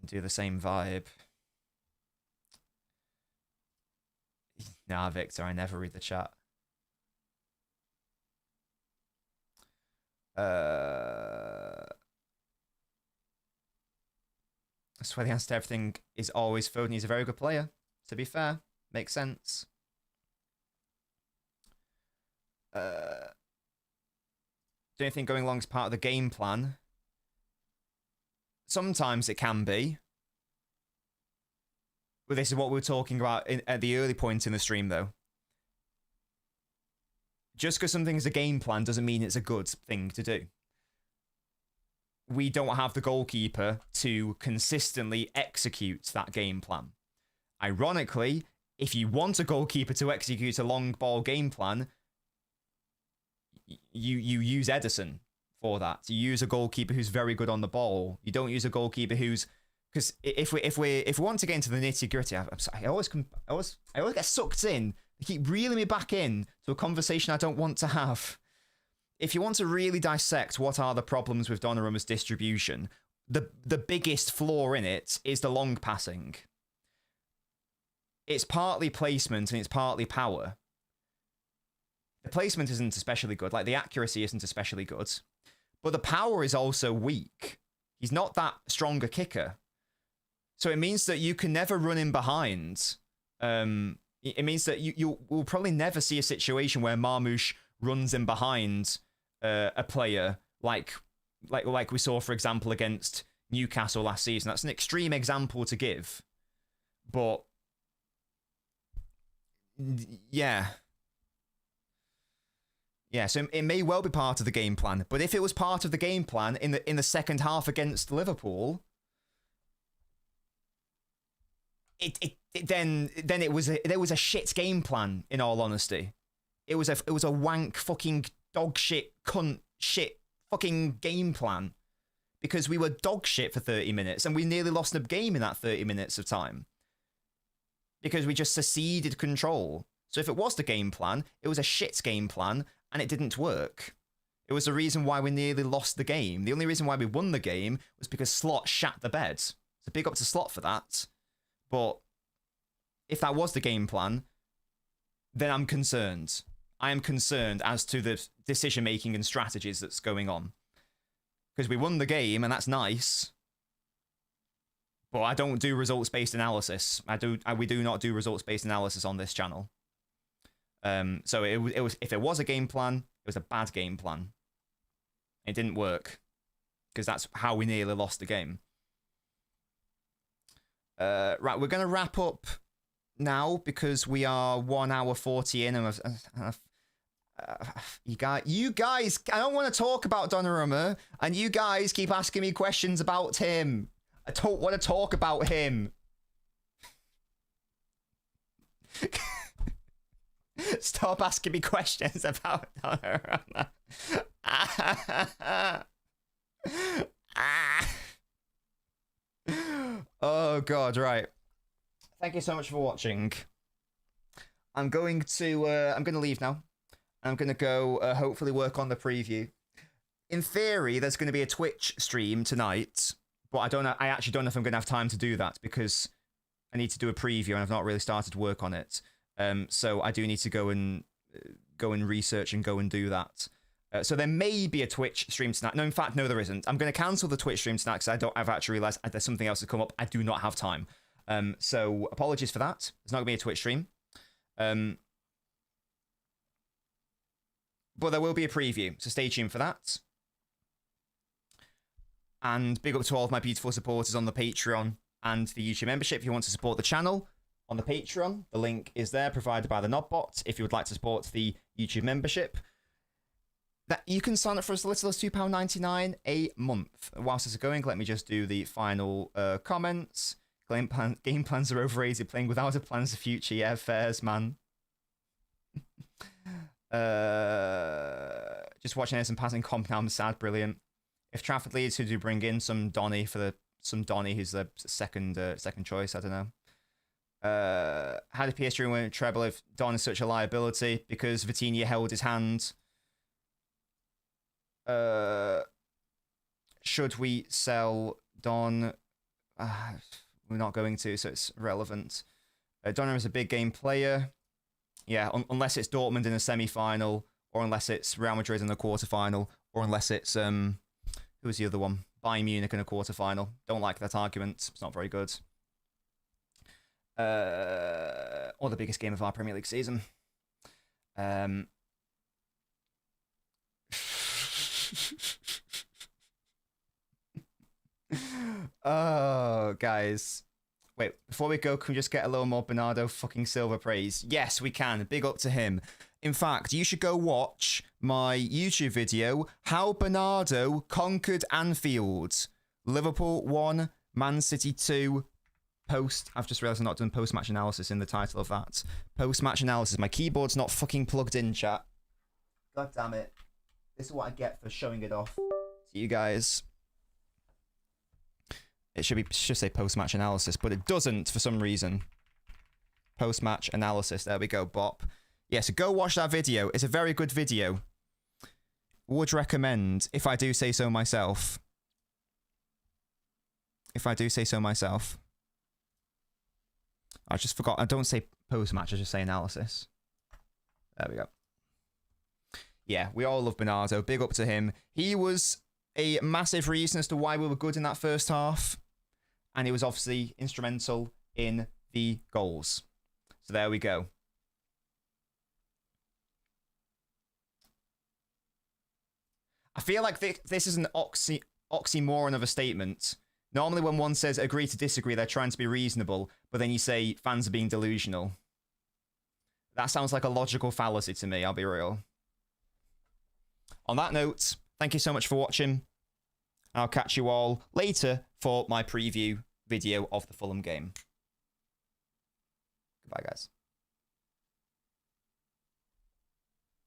do the same vibe. Nah, Victor, I never read the chat. I swear the answer to everything is always Foden. He's a very good player, to be fair. Makes sense. Do you think going along is part of the game plan? Sometimes it can be. But this is what we were talking about at the early point in the stream, though. Just because something's a game plan doesn't mean it's a good thing to do. We don't have the goalkeeper to consistently execute that game plan. Ironically, if you want a goalkeeper to execute a long ball game plan, you use Edison for that. You use a goalkeeper who's very good on the ball. You don't use a goalkeeper who's, because if we want to get into the nitty gritty, I always get sucked in. They keep reeling me back in to a conversation I don't want to have. If you want to really dissect what are the problems with Donnarumma's distribution, the biggest flaw in it is the long passing. It's partly placement and it's partly power. The placement isn't especially good, like the accuracy isn't especially good, but the power is also weak. He's not that strong a kicker. So it means that you can never run in behind. It means that you will probably never see a situation where Marmoush runs in behind a player like we saw, for example, against Newcastle last season. That's an extreme example to give. But yeah. Yeah, so it may well be part of the game plan. But if it was part of the game plan in the second half against Liverpool, then there was a shit game plan, in all honesty. It was a wank fucking dog shit cunt shit fucking game plan, because we were dog shit for 30 minutes and we nearly lost the game in that 30 minutes of time because we just seceded control. So if it was the game plan, it was a shit game plan and it didn't work. It was the reason why we nearly lost the game. The only reason why we won the game was because Slot shat the bed. So big up to Slot for that. But if that was the game plan, then I'm concerned. I am concerned as to the decision-making and strategies that's going on. Because we won the game, and that's nice. But I don't do results-based analysis. We do not do results-based analysis on this channel. So it was if it was a game plan, it was a bad game plan. It didn't work. Because that's how we nearly lost the game. Right, we're going to wrap up now because we are 1 hour 40 in, and you guys, I don't want to talk about Donnarumma, and you guys keep asking me questions about him. I don't want to talk about him. Stop asking me questions about Donnarumma. Oh god, right. Thank you so much for watching. I'm going to leave now. I'm going to go hopefully work on the preview. In theory, there's going to be a Twitch stream tonight, but I actually don't know if I'm going to have time to do that because I need to do a preview and I've not really started to work on it. So I do need to go and research and go and do that. So there may be a Twitch stream tonight. No, in fact, no, there isn't. I'm going to cancel the Twitch stream tonight because I've actually realized there's something else to come up. I do not have time. So apologies for that. There's not going to be a Twitch stream. But there will be a preview, so stay tuned for that. And big up to all of my beautiful supporters on the Patreon and the YouTube membership. If you want to support the channel on the Patreon, the link is there, provided by the Nobbot. If you would like to support the YouTube membership, that you can sign up for as little as £2.99 a month. Whilst this is going, let me just do the final comments. Game plans are overrated. Playing without a plan's the future. Yeah, fairs, man. Just watching this and passing comp now. I'm sad. Brilliant. If Trafford leads, who do bring in some Donny who's the second choice? I don't know. How did PSG win treble if Don is such a liability? Because Vitinha held his hand. Should we sell Don? We're not going to, so it's relevant. Donnarumma is a big game player. Yeah, unless it's Dortmund in a semi-final, or unless it's Real Madrid in a quarter-final, or unless it's who was the other one? Bayern Munich in a quarter-final. Don't like that argument. It's not very good. Or the biggest game of our Premier League season. Oh, guys. Wait, before we go, can we just get a little more Bernardo fucking Silva praise? Yes, we can. Big up to him. In fact, you should go watch my YouTube video, How Bernardo Conquered Anfield. Liverpool 1, Man City 2. I've just realised I've not done post-match analysis in the title of that. Post-match analysis. My keyboard's not fucking plugged in, chat. God damn it. This is what I get for showing it off to you guys. It should say post-match analysis, but it doesn't for some reason. Post-match analysis. There we go, bop. Yeah, so go watch that video. It's a very good video. Would recommend, if I do say so myself. If I do say so myself. I just forgot. I don't say post-match, I just say analysis. There we go. Yeah, we all love Bernardo. Big up to him. He was a massive reason as to why we were good in that first half. And he was obviously instrumental in the goals. So there we go. I feel like this is an oxymoron of a statement. Normally when one says agree to disagree, they're trying to be reasonable, but then you say fans are being delusional. That sounds like a logical fallacy to me, I'll be real. On that note, thank you so much for watching. I'll catch you all later for my preview video of the Fulham game. Goodbye, guys.